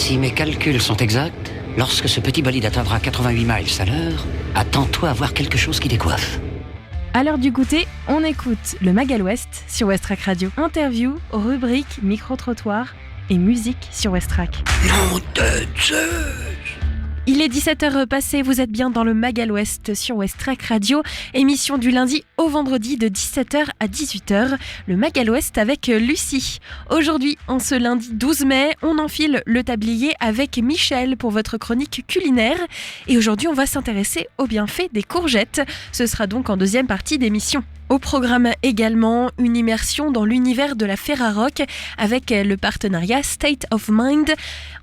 Si mes calculs sont exacts, lorsque ce petit bolide atteindra 88 miles à l'heure, attends-toi à voir quelque chose qui décoiffe. À l'heure du goûter, on écoute le Magal West sur Westrack Radio. Interview, rubrique, micro-trottoir et musique sur Westrack. Non de Zeus! Il est 17h passé, vous êtes bien dans le Magal West sur Westrack Radio. Émission du lundi au vendredi de 17h à 18h. Le Magal West avec Lucie. Aujourd'hui, en ce lundi 12 mai, on enfile le tablier avec Michel pour votre chronique culinaire. Et aujourd'hui, on va s'intéresser aux bienfaits des courgettes. Ce sera donc en deuxième partie d'émission. Au programme également, une immersion dans l'univers de la Ferrarock avec le partenariat State of Mind.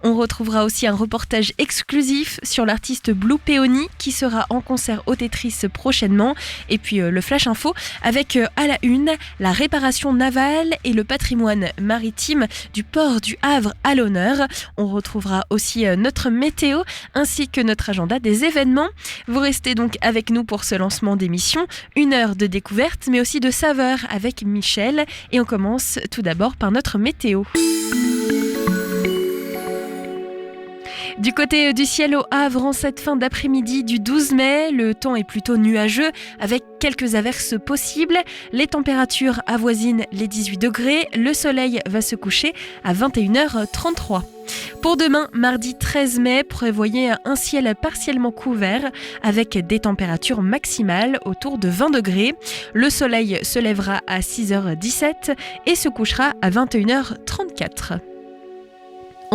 On retrouvera aussi un reportage exclusif sur l'artiste Blue Peony qui sera en concert au Tetris prochainement. Et puis le Flash Info avec à la une la réparation navale et le patrimoine maritime du port du Havre à l'honneur. On retrouvera aussi notre météo ainsi que notre agenda des événements. Vous restez donc avec nous pour ce lancement d'émission. 1 heure de découverte mais aussi de saveurs avec Michel. Et on commence tout d'abord par notre météo. Du côté du ciel au Havre, en cette fin d'après-midi du 12 mai, le temps est plutôt nuageux avec quelques averses possibles. Les températures avoisinent les 18 degrés. Le soleil va se coucher à 21h33. Pour demain, mardi 13 mai, prévoyez un ciel partiellement couvert avec des températures maximales autour de 20 degrés. Le soleil se lèvera à 6h17 et se couchera à 21h34.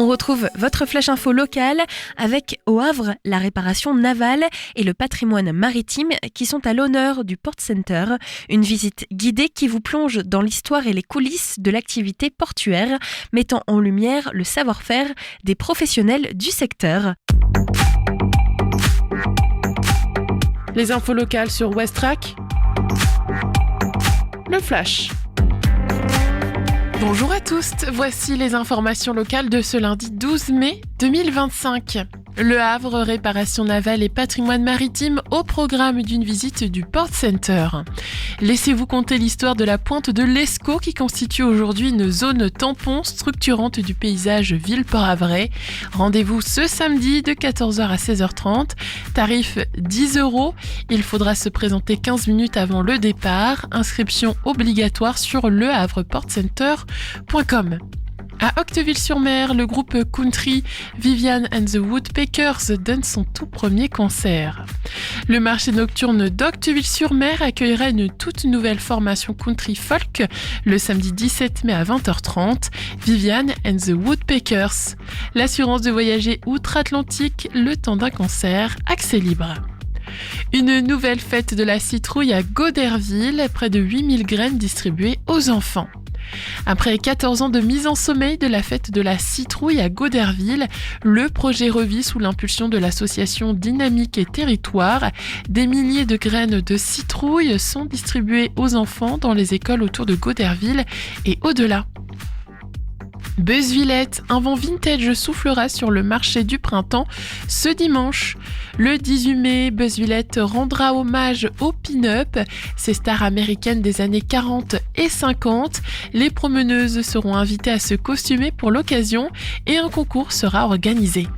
On retrouve votre flash info locale avec au Havre la réparation navale et le patrimoine maritime qui sont à l'honneur du Port Center. Une visite guidée qui vous plonge dans l'histoire et les coulisses de l'activité portuaire, mettant en lumière le savoir-faire des professionnels du secteur. Les infos locales sur Westrack. Le flash. Bonjour à tous, voici les informations locales de ce lundi 12 mai 2025. Le Havre, réparation navale et patrimoine maritime au programme d'une visite du Port Center. Laissez-vous conter l'histoire de la pointe de l'Escaut qui constitue aujourd'hui une zone tampon structurante du paysage Ville-Port-Havrais. Rendez-vous ce samedi de 14h à 16h30. Tarif 10 €. Il faudra se présenter 15 minutes avant le départ. Inscription obligatoire sur lehavreportcenter.com. À Octeville-sur-Mer, le groupe country Vivian and the Woodpeckers donne son tout premier concert. Le marché nocturne d'Octeville-sur-Mer accueillera une toute nouvelle formation country folk le samedi 17 mai à 20h30, Vivian and the Woodpeckers. L'assurance de voyager outre-Atlantique le temps d'un concert, accès libre. Une nouvelle fête de la citrouille à Goderville, près de 8000 graines distribuées aux enfants. Après 14 ans de mise en sommeil de la fête de la citrouille à Goderville, le projet revit sous l'impulsion de l'association Dynamique et Territoire. Des milliers de graines de citrouille sont distribuées aux enfants dans les écoles autour de Goderville et au-delà. Buzzvillette, un vent vintage soufflera sur le marché du printemps ce dimanche. Le 18 mai, Buzzvillette rendra hommage aux pin-up, ces stars américaines des années 40 et 50. Les promeneuses seront invitées à se costumer pour l'occasion et un concours sera organisé.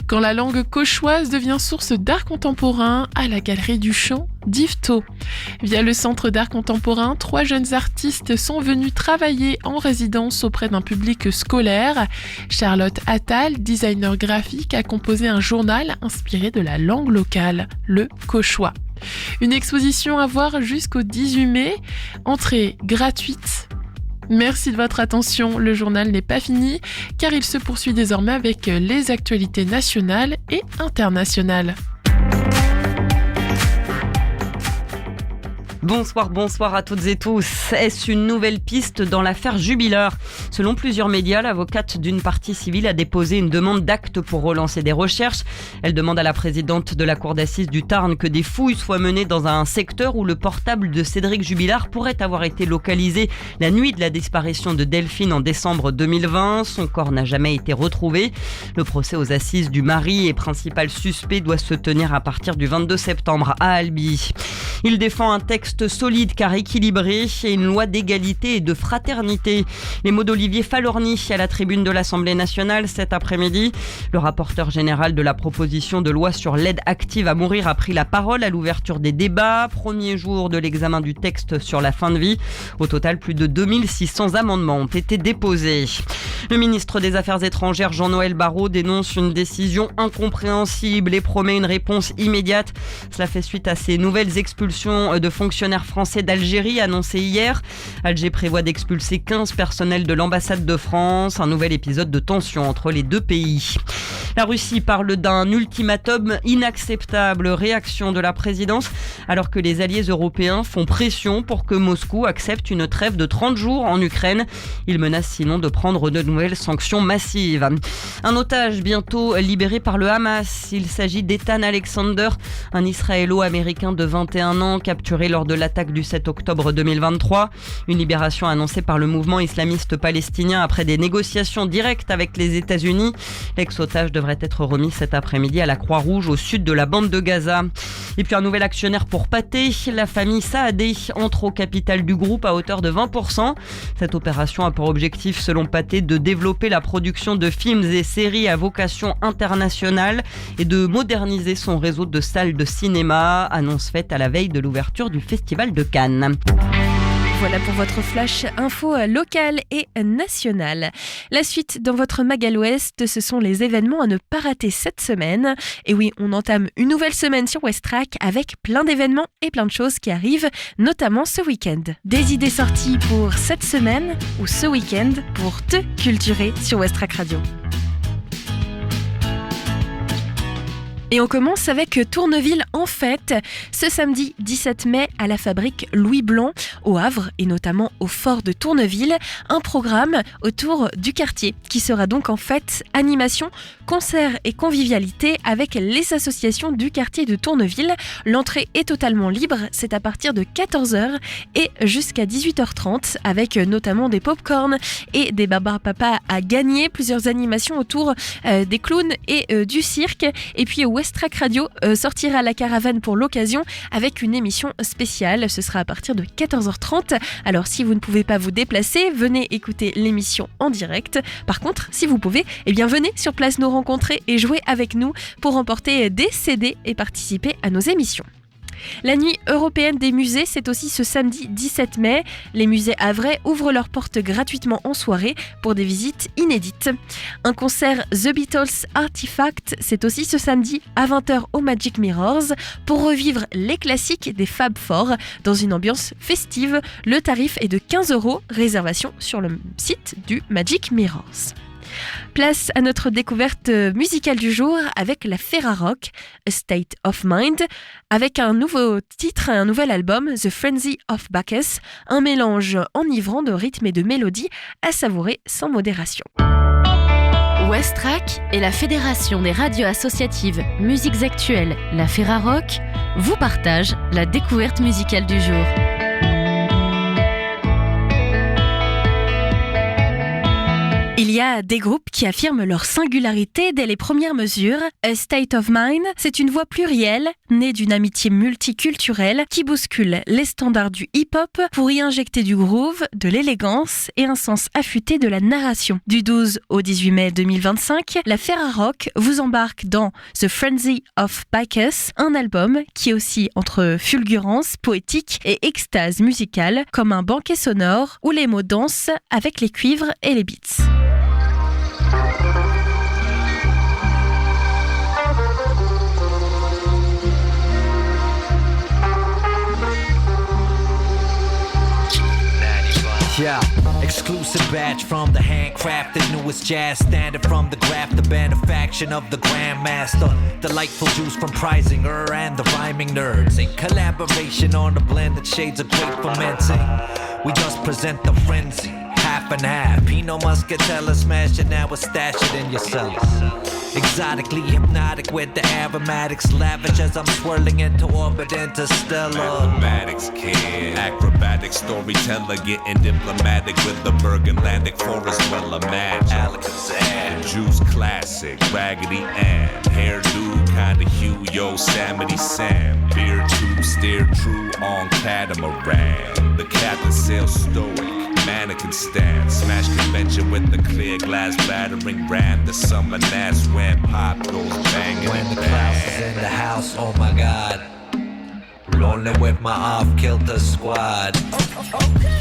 Quand la langue cauchoise devient source d'art contemporain à la Galerie du Chant d'Yvetot. Via le Centre d'art contemporain, 3 jeunes artistes sont venus travailler en résidence auprès d'un public scolaire. Charlotte Attal, designer graphique, a composé un journal inspiré de la langue locale, le cauchois. Une exposition à voir jusqu'au 18 mai, entrée gratuite. Merci de votre attention, le journal n'est pas fini car il se poursuit désormais avec les actualités nationales et internationales. Bonsoir à toutes et tous. Est-ce une nouvelle piste dans l'affaire Jubileur ? Selon plusieurs médias, l'avocate d'une partie civile a déposé une demande d'acte pour relancer des recherches. Elle demande à la présidente de la cour d'assises du Tarn que des fouilles soient menées dans un secteur où le portable de Cédric Jubilard pourrait avoir été localisé la nuit de la disparition de Delphine en décembre 2020. Son corps n'a jamais été retrouvé. Le procès aux assises du mari et principal suspect doit se tenir à partir du 22 septembre à Albi. Il défend un texte texte solide car équilibré et une loi d'égalité et de fraternité. Les mots d'Olivier Falorni à la tribune de l'Assemblée nationale cet après-midi. Le rapporteur général de la proposition de loi sur l'aide active à mourir a pris la parole à l'ouverture des débats. Premier jour de l'examen du texte sur la fin de vie. Au total, plus de 2600 amendements ont été déposés. Le ministre des Affaires étrangères, Jean-Noël Barrot, dénonce une décision incompréhensible et promet une réponse immédiate. Cela fait suite à ces nouvelles expulsions de fonctionnaires français d'Algérie annoncées hier. Alger prévoit d'expulser 15 personnels de l'ambassade de France. Un nouvel épisode de tension entre les deux pays. La Russie parle d'un ultimatum inacceptable. Réaction de la présidence alors que les alliés européens font pression pour que Moscou accepte une trêve de 30 jours en Ukraine. Il menace sinon de prendre de nouvelles sanctions massives. Un otage bientôt libéré par le Hamas. Il s'agit d'Ethan Alexander, un Israélo-américain de 21 ans capturé lors de l'attaque du 7 octobre 2023. Une libération annoncée par le mouvement islamiste palestinien après des négociations directes avec les États-Unis. L'ex-otage devrait être remis cet après-midi à la Croix-Rouge au sud de la bande de Gaza. Et puis un nouvel actionnaire pour Pathé. La famille Saadé entre au capital du groupe à hauteur de 20%. Cette opération a pour objectif, selon Pathé, de développer la production de films et séries à vocation internationale et de moderniser son réseau de salles de cinéma. Annonce faite à la veille de l'ouverture du Festival de Cannes. Voilà pour votre flash info locale et nationale. La suite dans votre Magal Ouest, ce sont les événements à ne pas rater cette semaine. Et oui, on entame une nouvelle semaine sur Westrack avec plein d'événements et plein de choses qui arrivent, notamment ce week-end. Des idées sorties pour cette semaine ou ce week-end pour te culturer sur Westrack Radio. Et on commence avec Tourneville en fête, ce samedi 17 mai à la fabrique Louis Blanc au Havre et notamment au fort de Tourneville, un programme autour du quartier qui sera donc en fête, animation, concerts et convivialité avec les associations du quartier de Tourneville. L'entrée est totalement libre, c'est à partir de 14h et jusqu'à 18h30 avec notamment des pop-corn et des barbapapa à gagner, plusieurs animations autour des clowns et du cirque. Et puis Westrack Radio sortira la caravane pour l'occasion avec une émission spéciale. Ce sera à partir de 14h30. Alors si vous ne pouvez pas vous déplacer, venez écouter l'émission en direct. Par contre, si vous pouvez, eh bien venez sur place nous rencontrer et jouer avec nous pour remporter des CD et participer à nos émissions. La nuit européenne des musées, c'est aussi ce samedi 17 mai. Les musées havrais ouvrent leurs portes gratuitement en soirée pour des visites inédites. Un concert The Beatles Artifact, c'est aussi ce samedi à 20h au Magic Mirrors pour revivre les classiques des Fab Four dans une ambiance festive. Le tarif est de 15 €, réservation sur le site du Magic Mirrors. Place à notre découverte musicale du jour avec la Ferrarock, A State of Mind, avec un nouveau titre, un nouvel album, The Frenzy of Bacchus, un mélange enivrant de rythme et de mélodie à savourer sans modération. Westrack et la Fédération des radios associatives Musiques Actuelles, la Ferrarock, vous partagent la découverte musicale du jour. Il y a des groupes qui affirment leur singularité dès les premières mesures. A State of Mind, c'est une voix plurielle, née d'une amitié multiculturelle qui bouscule les standards du hip-hop pour y injecter du groove, de l'élégance et un sens affûté de la narration. Du 12 au 18 mai 2025, la Ferrarock vous embarque dans The Frenzy of Bacchus, un album qui oscille entre fulgurance poétique et extase musicale, comme un banquet sonore où les mots dansent avec les cuivres et les beats. Yeah, exclusive badge from the handcrafted newest jazz standard from the craft, the benefaction of the grandmaster. Delightful juice from Prisinger and the rhyming nerds. In collaboration on the blended shades of great fermenting. We just present the frenzy, half and half. Pinot Muscatella, smash it now, stash it in your cellar. Exotically hypnotic with the aromatics, lavish as I'm swirling into orbit interstellar. Mathematics kid, acrobatic storyteller, getting diplomatic with the Bergenlandic forest well imagined. Alakazam, Juice classic, Raggedy Ann, hairdo kinda hue, Yosemite Sam, beer tube, steer true on catamaran. The captain sails stoic, mannequin stand, smash convention with the clear glass battering ram. The summer gnats when pop goes banging. When the clouds is in the house, oh my god. Rolling with my off-kilter squad,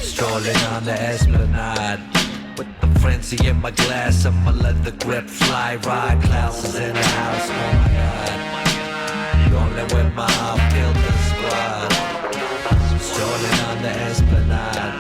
strolling on the esplanade. With the frenzy in my glass and my leather grip fly ride. Klaus is in the house, oh my god. Rolling with my off-kilter squad, strolling on the esplanade.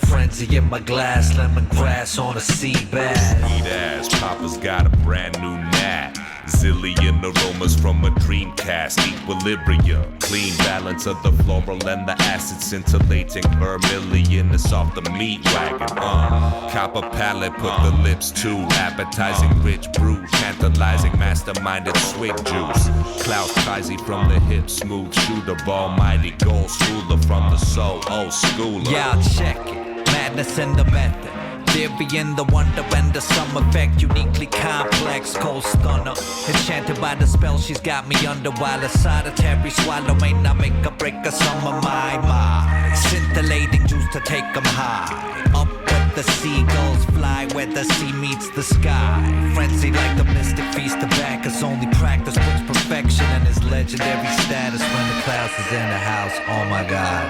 Frenzy in my glass, lemongrass on a sea bass. Sweet ass, Papa's got a brand new nat. Zillion aromas from a dream cast. Equilibrium, clean balance of the floral and the acid scintillating vermilion. It's off the meat wagon, copper palate, put the lips to. Appetizing rich brew, tantalizing masterminded swig juice. Klaus Kaisi from the hip, smooth shooter, almighty gold schooler from the soul, old schooler. Yeah, check it. Madness in the method, theory in the wonder and the sum effect, uniquely complex, cold stunner. Enchanted by the spell she's got me under, while a solitary swallow may not make a break of some of my mind. Scintillating juice to take them high, up with the seagulls fly where the sea meets the sky. Frenzy like the mystic feast of Bacchus, only practice puts perfection in his legendary status. When the clouds is in the house, oh my god.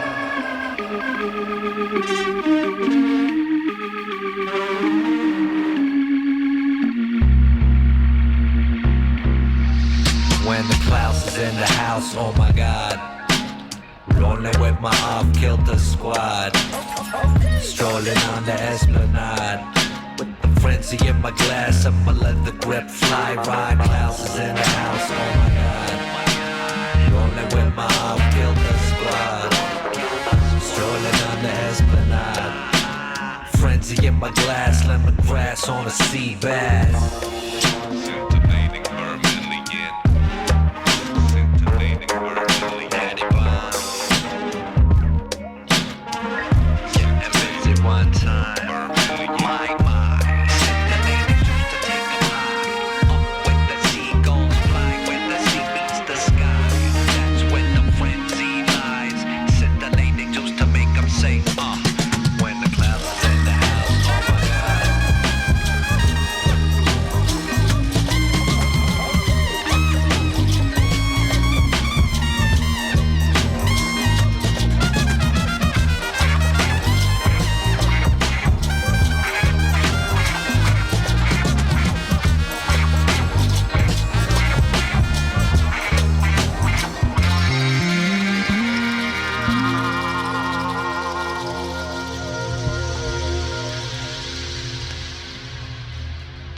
When the Klaus is in the house, oh my god. Rolling with my off-kilter squad, strolling on the esplanade. With the frenzy in my glass and my leather grip fly ride. Klaus is in the house, oh my god. Rolling with my off-kilter squad, strolling on the esplanade. Frenzy in my glass, lemongrass on a sea bass. Scintillating vermilion, scintillating vermilion, daddy bomb. Yeah, and visit one time. My, scintillating juice to take them high. Up with the seagulls fly, when the sea meets the sky. That's when the frenzy lies. Scintillating juice to make them say, when the clouds is in the house, oh my god.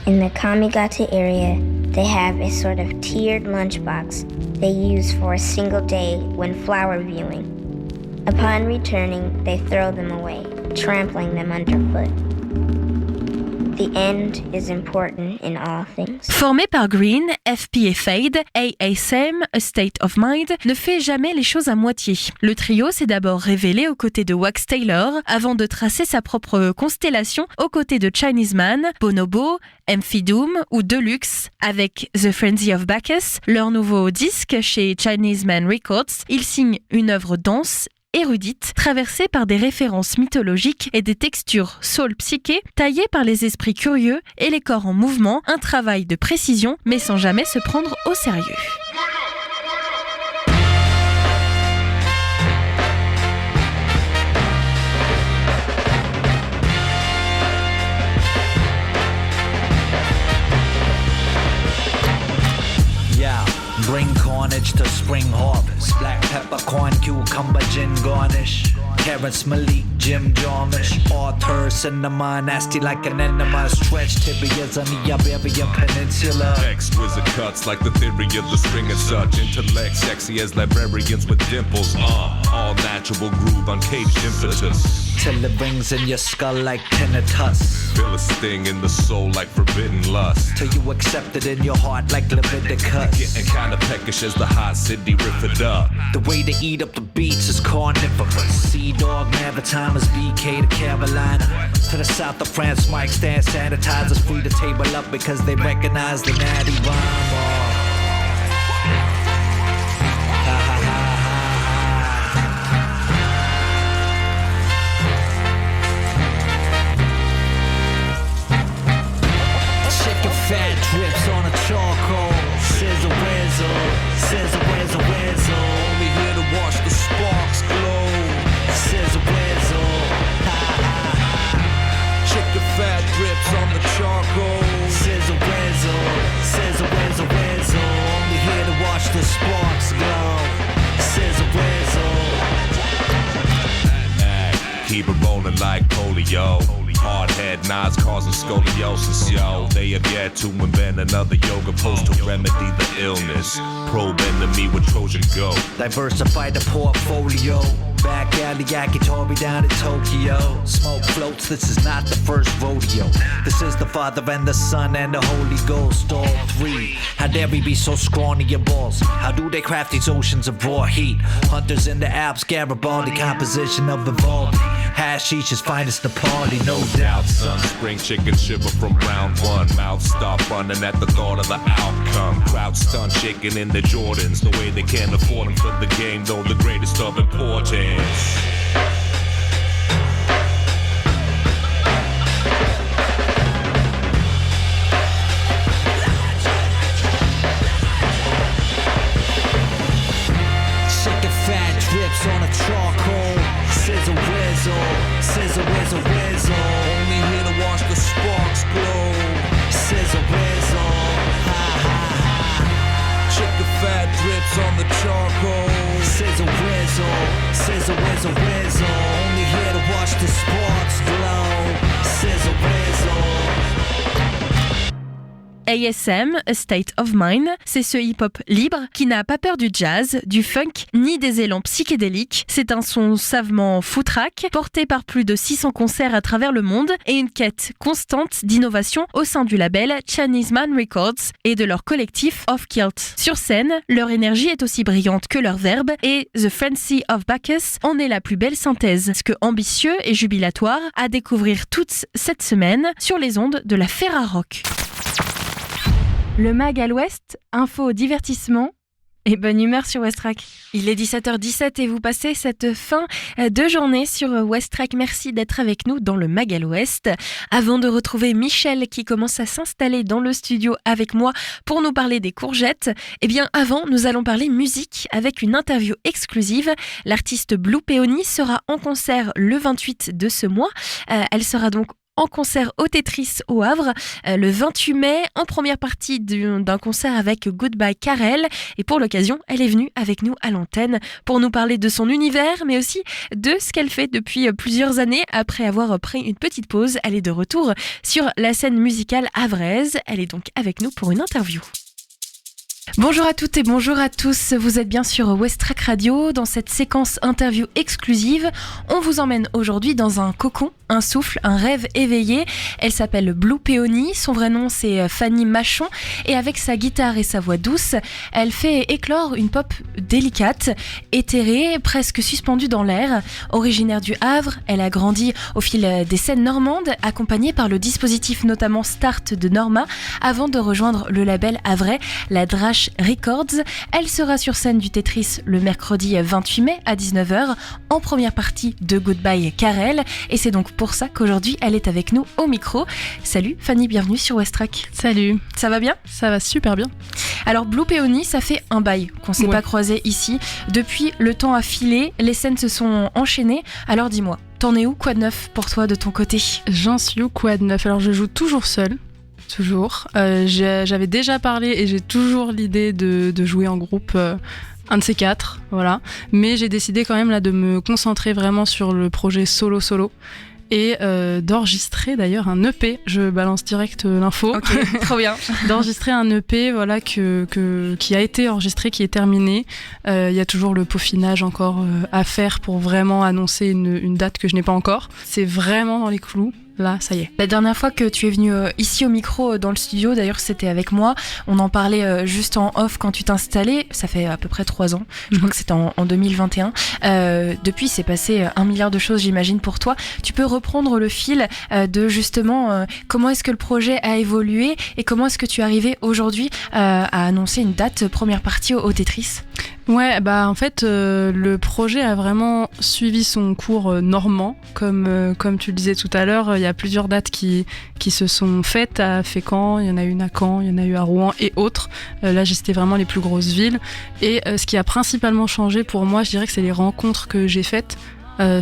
In the Kamigata area, they have a sort of tiered lunchbox they use for a single day when flower viewing. Upon returning, they throw them away, trampling them underfoot. The end is important in all things. Formé par Green, FP et Fade, ASM, A State of Mind, ne fait jamais les choses à moitié. Le trio s'est d'abord révélé aux côtés de Wax Taylor, avant de tracer sa propre constellation aux côtés de Chinese Man, Bonobo, Amphidoom ou Deluxe. Avec The Frenzy of Bacchus, leur nouveau disque chez Chinese Man Records, ils signent une œuvre dense, érudite, traversée par des références mythologiques et des textures soul psyché, taillées par les esprits curieux et les corps en mouvement, un travail de précision, mais sans jamais se prendre au sérieux. Bring carnage to spring harvest. Black pepper, corn, cucumber, gin garnish. Terrence Malik, Jim Jarmusch, Arthur, cinema, nasty like an enema, stretched tibias on the Iberian Peninsula. Exquisite cuts like the theory of the string and such. Intellect sexy as librarians with dimples. All natural groove on caged impetus. Till it rings in your skull like tinnitus. Feel a sting in the soul like forbidden lust. Till you accept it in your heart like Leviticus. Getting kinda peckish as the hot city rip it up. The way to eat up the beats is carnivorous. Sea Dog, Navitimus, BK to Carolina. To the south of France, Mike Stand sanitizers free to table up because they recognize the natty rhyme. Fat drips on a charcoal. Sizzle whizzle, sizzle whizzle whizzle. Only here to watch the sparks glow. Sizzle whizzle, ha ha ha. Chicken fat drips on the charcoal. Sizzle whizzle, sizzle whizzle whizzle. Only here to watch the sparks glow. Sizzle whizzle. Keep it rolling like polio. Hard head nods causing scoliosis, yo. They have yet to invent another yoga pose to remedy the illness. Probe enemy with Trojan Go. Diversify the portfolio. Back alley yakitori down in Tokyo. Smoke floats, this is not the first rodeo. This is the Father and the Son and the Holy Ghost, all three. How dare we be so scrawny and balls? How do they craft these oceans of raw heat? Hunters in the Alps, Garibaldi, composition of Vivaldi. Hashish is finest the party, no doubt, son. Spring chicken shiver from round one. Mouth stop running at the thought of the outcome. Crowd stunned, shaking in the Jordans. The way they can't afford them for the game, though the greatest of importance. Chicken fat drips on a charcoal. Sizzle whizzle, sizzle whizzle whizzle. Only here to watch the sparks glow. Sizzle whizzle, ha ha ha. Chicken fat drips on the charcoal. Sizzle whizzle, sizzle whizzle whizzle. Only here to watch the sparks glow. Sizzle whizzle. ASM, A State of Mind, c'est ce hip-hop libre qui n'a pas peur du jazz, du funk, ni des élans psychédéliques. C'est un son savement footrack, porté par plus de 600 concerts à travers le monde et une quête constante d'innovation au sein du label Chinese Man Records et de leur collectif Off Kilt. Sur scène, leur énergie est aussi brillante que leur verbe et The Frenzy of Bacchus en est la plus belle synthèse. Ce que ambitieux et jubilatoire à découvrir toute cette semaine sur les ondes de la Ferrarock. Le Mag à l'Ouest, info, divertissement et bonne humeur sur Westrack. Il est 17h17 et vous passez cette fin de journée sur Westrack. Merci d'être avec nous dans le Mag à l'Ouest. Avant de retrouver Michel qui commence à s'installer dans le studio avec moi pour nous parler des courgettes, eh bien avant, nous allons parler musique avec une interview exclusive. L'artiste Blue Peony sera en concert le 28 de ce mois. Elle sera donc en concert au Tetris au Havre le 28 mai, en première partie d'un concert avec Goodbye Karel. Et pour l'occasion, elle est venue avec nous à l'antenne pour nous parler de son univers, mais aussi de ce qu'elle fait depuis plusieurs années. Après avoir pris une petite pause, elle est de retour sur la scène musicale havraise. Elle est donc avec nous pour une interview. Bonjour à toutes et bonjour à tous, vous êtes bien sur Westrack Radio. Dans cette séquence interview exclusive, on vous emmène aujourd'hui dans un cocon, un souffle, un rêve éveillé. Elle s'appelle Blue Peony, son vrai nom c'est Fanny Machon et avec sa guitare et sa voix douce, elle fait éclore une pop délicate, éthérée, presque suspendue dans l'air. Originaire du Havre, elle a grandi au fil des scènes normandes, accompagnée par le dispositif notamment Start de Norma, avant de rejoindre le label havrais, la Drache Records. Elle sera sur scène du Tetris le mercredi 28 mai à 19h en première partie de Goodbye Karel et c'est donc pour ça qu'aujourd'hui elle est avec nous au micro. Salut Fanny, bienvenue sur Westrack. Salut. Ça va bien ? Ça va super bien. Alors Blue Peony, ça fait un bail qu'on s'est pas croisé ici. Depuis, le temps a filé, les scènes se sont enchaînées. Alors dis-moi, t'en es où ? Quoi de neuf pour toi de ton côté ? J'en suis où ? Quoi de neuf ? Alors je joue toujours seule. Toujours. J'avais déjà parlé et j'ai toujours l'idée de jouer en groupe Un de ces 4, voilà. Mais j'ai décidé quand même là de me concentrer vraiment sur le projet solo et d'enregistrer d'ailleurs un EP. Je balance direct l'info. Ok, trop bien. D'enregistrer un EP, voilà, qui a été enregistré, qui est terminé. Il y a toujours le peaufinage encore à faire pour vraiment annoncer une date que je n'ai pas encore. C'est vraiment dans les clous. Là, ça y est. La dernière fois que tu es venu ici au micro dans le studio, d'ailleurs c'était avec moi, on en parlait juste en off quand tu t'es installé, ça fait à peu près 3 ans, je crois que c'était en 2021. Depuis, c'est passé 1 milliard de choses, j'imagine, pour toi. Tu peux reprendre le fil de justement comment est-ce que le projet a évolué et comment est-ce que tu es arrivé aujourd'hui à annoncer une date première partie au Tetris? Ouais, bah en fait, le projet a vraiment suivi son cours normand, comme tu le disais tout à l'heure. Il y a plusieurs dates qui se sont faites à Fécamp, il y en a une à Caen, il y en a eu à Rouen et autres. Là, j'ai cité vraiment les plus grosses villes. Et ce qui a principalement changé pour moi, je dirais que c'est les rencontres que j'ai faites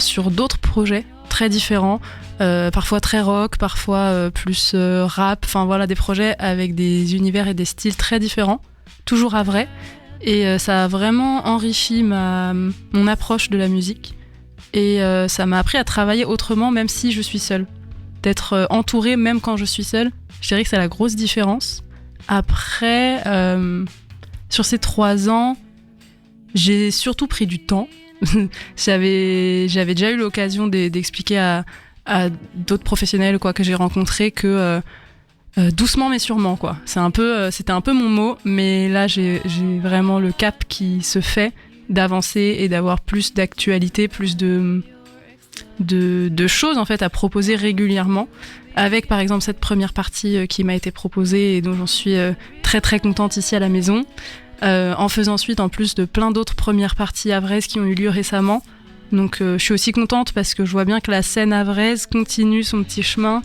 sur d'autres projets très différents, parfois très rock, parfois plus rap. Enfin voilà, des projets avec des univers et des styles très différents, toujours à vrai. Et ça a vraiment enrichi mon approche de la musique. Et ça m'a appris à travailler autrement, même si je suis seule. D'être entourée, même quand je suis seule, je dirais que c'est la grosse différence. Après, sur ces 3 ans, j'ai surtout pris du temps. J'avais déjà eu l'occasion d'expliquer à d'autres professionnels que j'ai rencontrés que... doucement mais sûrement, quoi. C'était un peu mon mot, mais là j'ai vraiment le cap qui se fait d'avancer et d'avoir plus d'actualité, plus de choses en fait à proposer régulièrement, avec par exemple cette première partie qui m'a été proposée et dont j'en suis très très contente ici à la maison, en faisant ensuite en plus de plein d'autres premières parties havraises qui ont eu lieu récemment. Donc je suis aussi contente parce que je vois bien que la scène havraise continue son petit chemin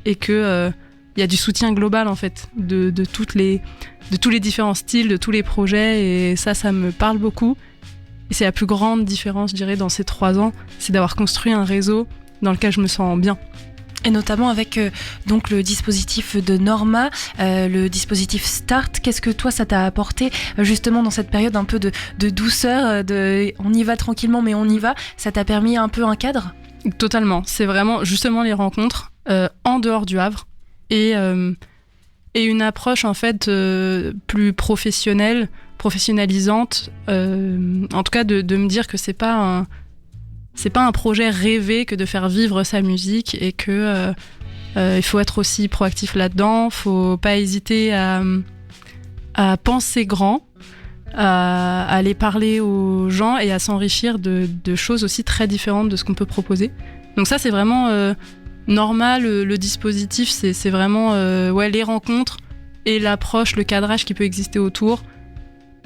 et que il y a du soutien global en fait de tous les différents styles, de tous les projets, et ça me parle beaucoup. Et c'est la plus grande différence, je dirais, dans ces 3 ans, c'est d'avoir construit un réseau dans lequel je me sens bien. Et notamment avec donc le dispositif de Norma, le dispositif Start. Qu'est-ce que toi ça t'a apporté justement dans cette période un peu de douceur, on y va tranquillement mais on y va? Ça t'a permis un peu un cadre? Totalement, c'est vraiment justement les rencontres en dehors du Havre. Et une approche en fait plus professionnalisante, en tout cas de me dire que c'est pas un projet rêvé que de faire vivre sa musique, et que il faut être aussi proactif là-dedans, faut pas hésiter à penser grand, à aller parler aux gens et à s'enrichir de choses aussi très différentes de ce qu'on peut proposer. Donc ça c'est vraiment... Normal, le dispositif, c'est vraiment les rencontres et l'approche, le cadrage qui peut exister autour.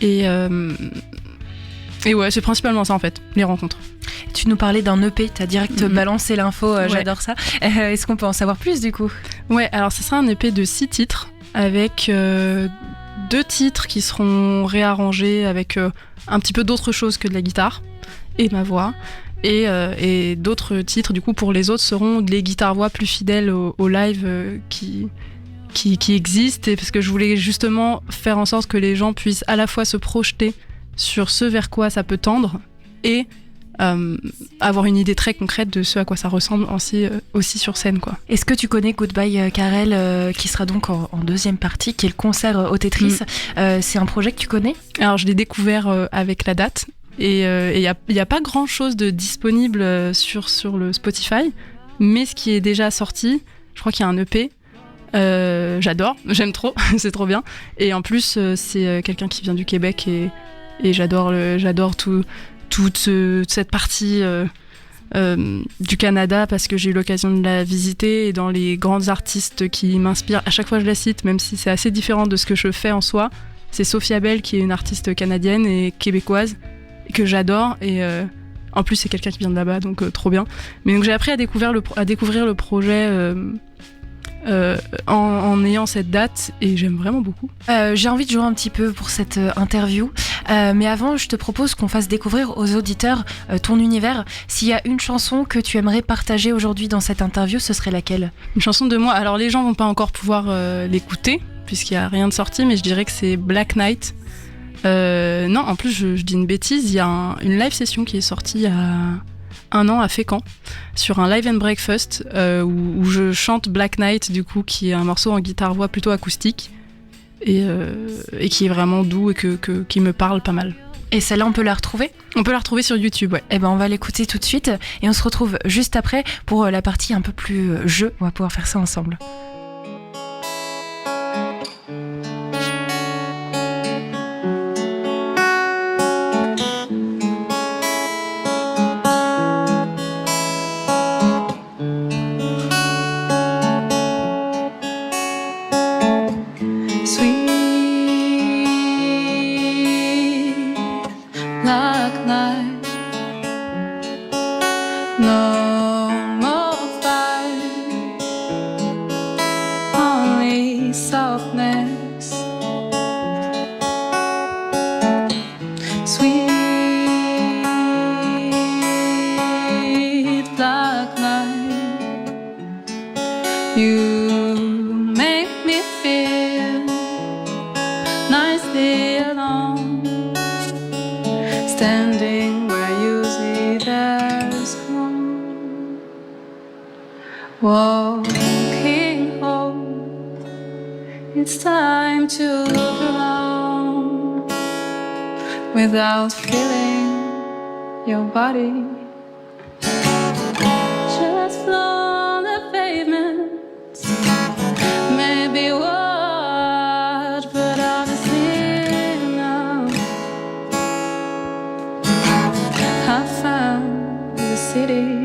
Et ouais, c'est principalement ça en fait, les rencontres. Tu nous parlais d'un EP, t'as direct balancé l'info, ouais. J'adore ça. Est-ce qu'on peut en savoir plus du coup? Ouais, alors ce sera un EP de 6 titres, avec 2 titres qui seront réarrangés avec un petit peu d'autre chose que de la guitare et ma voix. Et d'autres titres, du coup, pour les autres, seront les guitares-voix plus fidèles au live qui existent. Et parce que je voulais justement faire en sorte que les gens puissent à la fois se projeter sur ce vers quoi ça peut tendre et avoir une idée très concrète de ce à quoi ça ressemble aussi sur scène, quoi. Est-ce que tu connais Goodbye Karel, qui sera donc en deuxième partie, qui est le concert au Tetris? C'est un projet que tu connais? Alors, je l'ai découvert avec la date. Et il y a pas grand chose de disponible sur le Spotify, mais ce qui est déjà sorti, je crois qu'il y a un EP. J'aime trop, c'est trop bien. Et en plus, c'est quelqu'un qui vient du Québec, et j'adore toute cette partie du Canada, parce que j'ai eu l'occasion de la visiter, et dans les grands artistes qui m'inspirent, à chaque fois je la cite, même si c'est assez différent de ce que je fais en soi, c'est Sophia Bell, qui est une artiste canadienne et québécoise, que j'adore, et en plus c'est quelqu'un qui vient de là-bas, donc trop bien. Mais donc j'ai appris à découvrir le projet en ayant cette date, et j'aime vraiment beaucoup. J'ai envie de jouer un petit peu pour cette interview, mais avant je te propose qu'on fasse découvrir aux auditeurs ton univers. S'il y a une chanson que tu aimerais partager aujourd'hui dans cette interview, ce serait laquelle? Une chanson de moi, alors les gens vont pas encore pouvoir l'écouter puisqu'il n'y a rien de sorti, mais je dirais que c'est Black Knight, Non, en plus, je dis une bêtise, il y a une live session qui est sortie il y a 1 an à Fécamp, sur un live and breakfast, où je chante Black Knight, du coup, qui est un morceau en guitare-voix plutôt acoustique, et qui est vraiment doux et qui me parle pas mal. Et celle-là, on peut la retrouver ? On peut la retrouver sur YouTube, ouais. Eh ben, on va l'écouter tout de suite, et on se retrouve juste après pour la partie un peu plus jeu. On va pouvoir faire ça ensemble. Walking home, it's time to look around without feeling your body. Just floor on the pavement, maybe what, but honestly no. I found the city.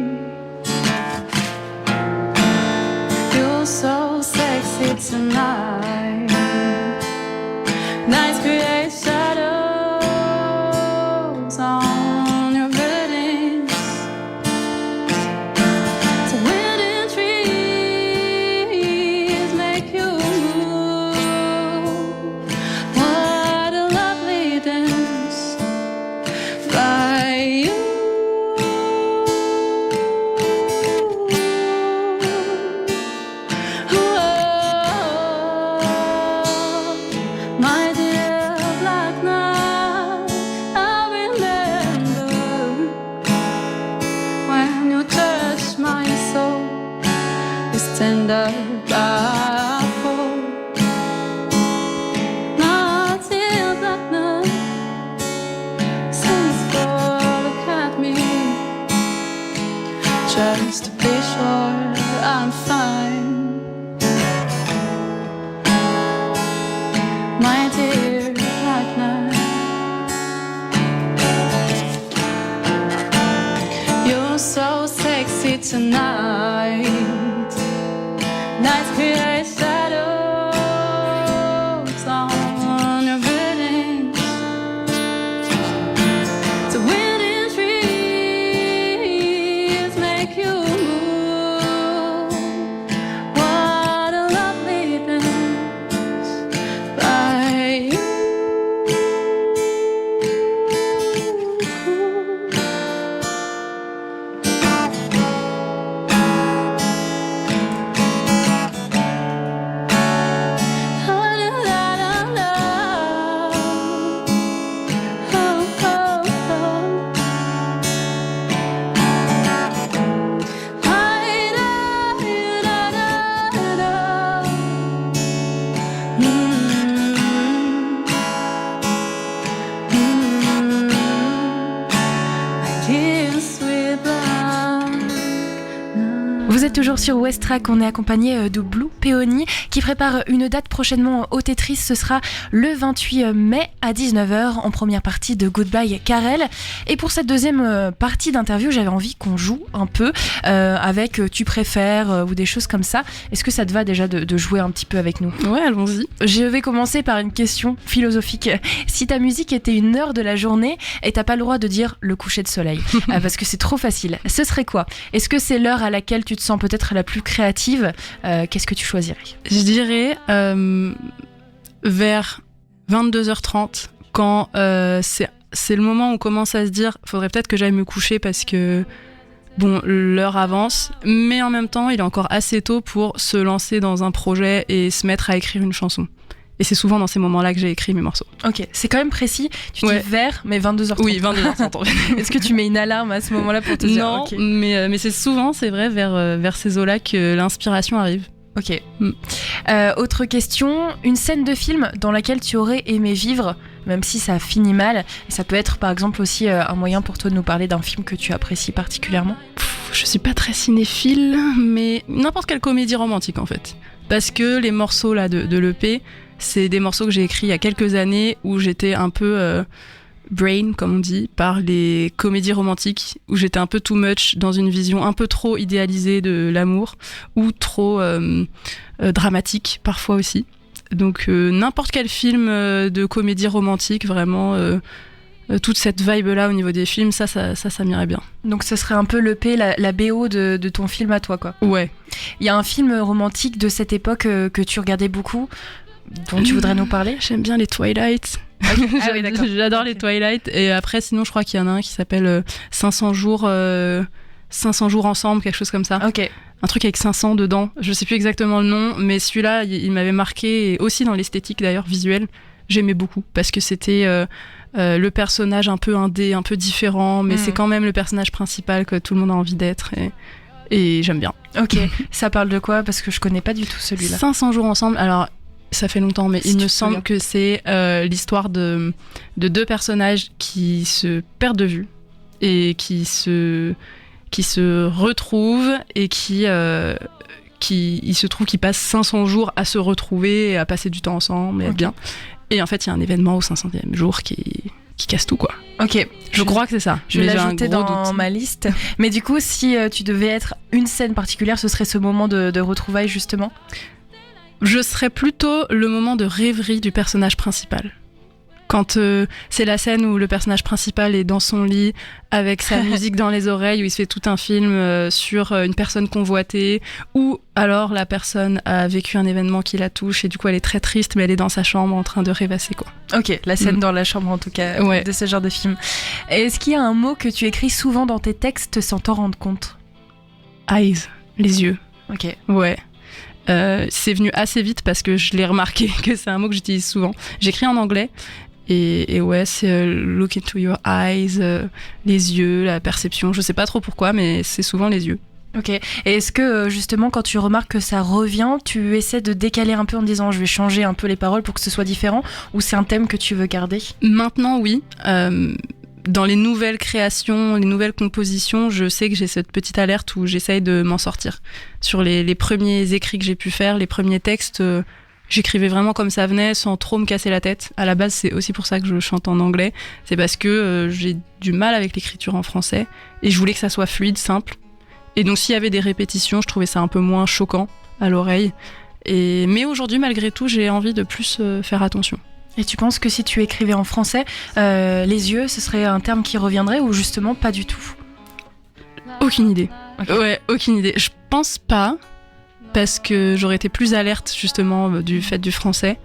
So sexy tonight. Nights create shadows on your buildings. So wind and trees make you move. What a lovely dance by you. Tender apple, not till darkness sings for look at me, just to be sure I'm fine, my dear black night. You're so sexy tonight. Nights create shadows on your buildings. So wind and trees make you move. What a lovely dance by you. Vous êtes toujours sur West Track, on est accompagné de Blue Peony qui prépare une date prochainement au Tetris. Ce sera le 28 mai à 19h en première partie de Goodbye Karel. Et pour cette deuxième partie d'interview, j'avais envie qu'on joue un peu avec Tu préfères ou des choses comme ça. Est-ce que ça te va déjà de jouer un petit peu avec nous ? Ouais, allons-y. Je vais commencer par une question philosophique. Si ta musique était une heure de la journée et t'as pas le droit de dire le coucher de soleil, parce que c'est trop facile, ce serait quoi ? Est-ce que c'est l'heure à laquelle tu te sens peut-être la plus créative ? Qu'est-ce que tu choisirais ? Je dirais vers 22h30, quand c'est le moment où on commence à se dire faudrait peut-être que j'aille me coucher parce que bon, l'heure avance, mais en même temps il est encore assez tôt pour se lancer dans un projet et se mettre à écrire une chanson. Et c'est souvent dans ces moments-là que j'ai écrit mes morceaux. Ok, c'est quand même précis. Tu dis vers, mais 22h30. Oui, 22h30. Est-ce que tu mets une alarme à ce moment-là pour te dire non, okay. mais c'est souvent, c'est vrai, vers ces eaux-là que l'inspiration arrive. Ok. Autre question, une scène de film dans laquelle tu aurais aimé vivre, même si ça finit mal. Et ça peut être par exemple aussi un moyen pour toi de nous parler d'un film que tu apprécies particulièrement. Je suis pas très cinéphile, mais n'importe quelle comédie romantique en fait. Parce que les morceaux là de l'EP, c'est des morceaux que j'ai écrits il y a quelques années où j'étais un peu brain, comme on dit, par les comédies romantiques, où j'étais un peu too much dans une vision un peu trop idéalisée de l'amour, ou trop dramatique parfois aussi. Donc n'importe quel film de comédie romantique, vraiment, toute cette vibe-là au niveau des films, ça m'irait bien. Donc ce serait un peu l'EP, la BO de ton film à toi, quoi. Ouais. Il y a un film romantique de cette époque que tu regardais beaucoup, dont tu voudrais nous parler ? J'aime bien les Twilight. Okay. Ah oui, d'accord. J'adore les Twilight. Et après, sinon, je crois qu'il y en a un qui s'appelle 500 jours ensemble, quelque chose comme ça. Ok. Un truc avec 500 dedans. Je sais plus exactement le nom, mais celui-là, il m'avait marqué, et aussi dans l'esthétique d'ailleurs, visuelle. J'aimais beaucoup parce que c'était le personnage un peu indé, un peu différent, mais c'est quand même le personnage principal que tout le monde a envie d'être. Et j'aime bien. Ok. Ça parle de quoi ? Parce que je connais pas du tout celui-là. 500 jours ensemble. Alors, ça fait longtemps, mais il me semble que c'est l'histoire de deux personnages qui se perdent de vue et qui se retrouvent et qui il se trouve qu'ils passent 500 jours à se retrouver et à passer du temps ensemble et être bien. Et en fait, il y a un événement au 500e jour qui casse tout, quoi. Ok. Je crois que c'est ça. Je vais l'ajouter dans ma liste. Mais du coup, si tu devais être une scène particulière, ce serait ce moment de retrouvailles, justement ? Je serais plutôt le moment de rêverie du personnage principal. Quand c'est la scène où le personnage principal est dans son lit avec sa musique dans les oreilles, où il se fait tout un film sur une personne convoitée, ou alors la personne a vécu un événement qui la touche et du coup elle est très triste, mais elle est dans sa chambre en train de rêvasser, quoi. Ok, la scène dans la chambre en tout cas, de ce genre de film. Est-ce qu'il y a un mot que tu écris souvent dans tes textes sans t'en rendre compte ? Eyes, les yeux. Ok. Ouais. C'est venu assez vite parce que je l'ai remarqué que c'est un mot que j'utilise souvent. J'écris en anglais et ouais, c'est look into your eyes, les yeux, la perception. Je sais pas trop pourquoi, mais c'est souvent les yeux. Ok. Et est-ce que justement, quand tu remarques que ça revient, tu essaies de décaler un peu en disant je vais changer un peu les paroles pour que ce soit différent, ou c'est un thème que tu veux garder ? Maintenant, oui. Dans les nouvelles créations, les nouvelles compositions, je sais que j'ai cette petite alerte où j'essaye de m'en sortir. Sur les premiers écrits que j'ai pu faire, les premiers textes, j'écrivais vraiment comme ça venait, sans trop me casser la tête. À la base, c'est aussi pour ça que je chante en anglais. C'est parce que j'ai du mal avec l'écriture en français et je voulais que ça soit fluide, simple. Et donc s'il y avait des répétitions, je trouvais ça un peu moins choquant à l'oreille. Mais aujourd'hui, malgré tout, j'ai envie de plus faire attention. Et tu penses que si tu écrivais en français, les yeux, ce serait un terme qui reviendrait ou justement pas du tout ? Aucune idée. Okay. Ouais, aucune idée. Je pense pas, parce que j'aurais été plus alerte justement du fait du français.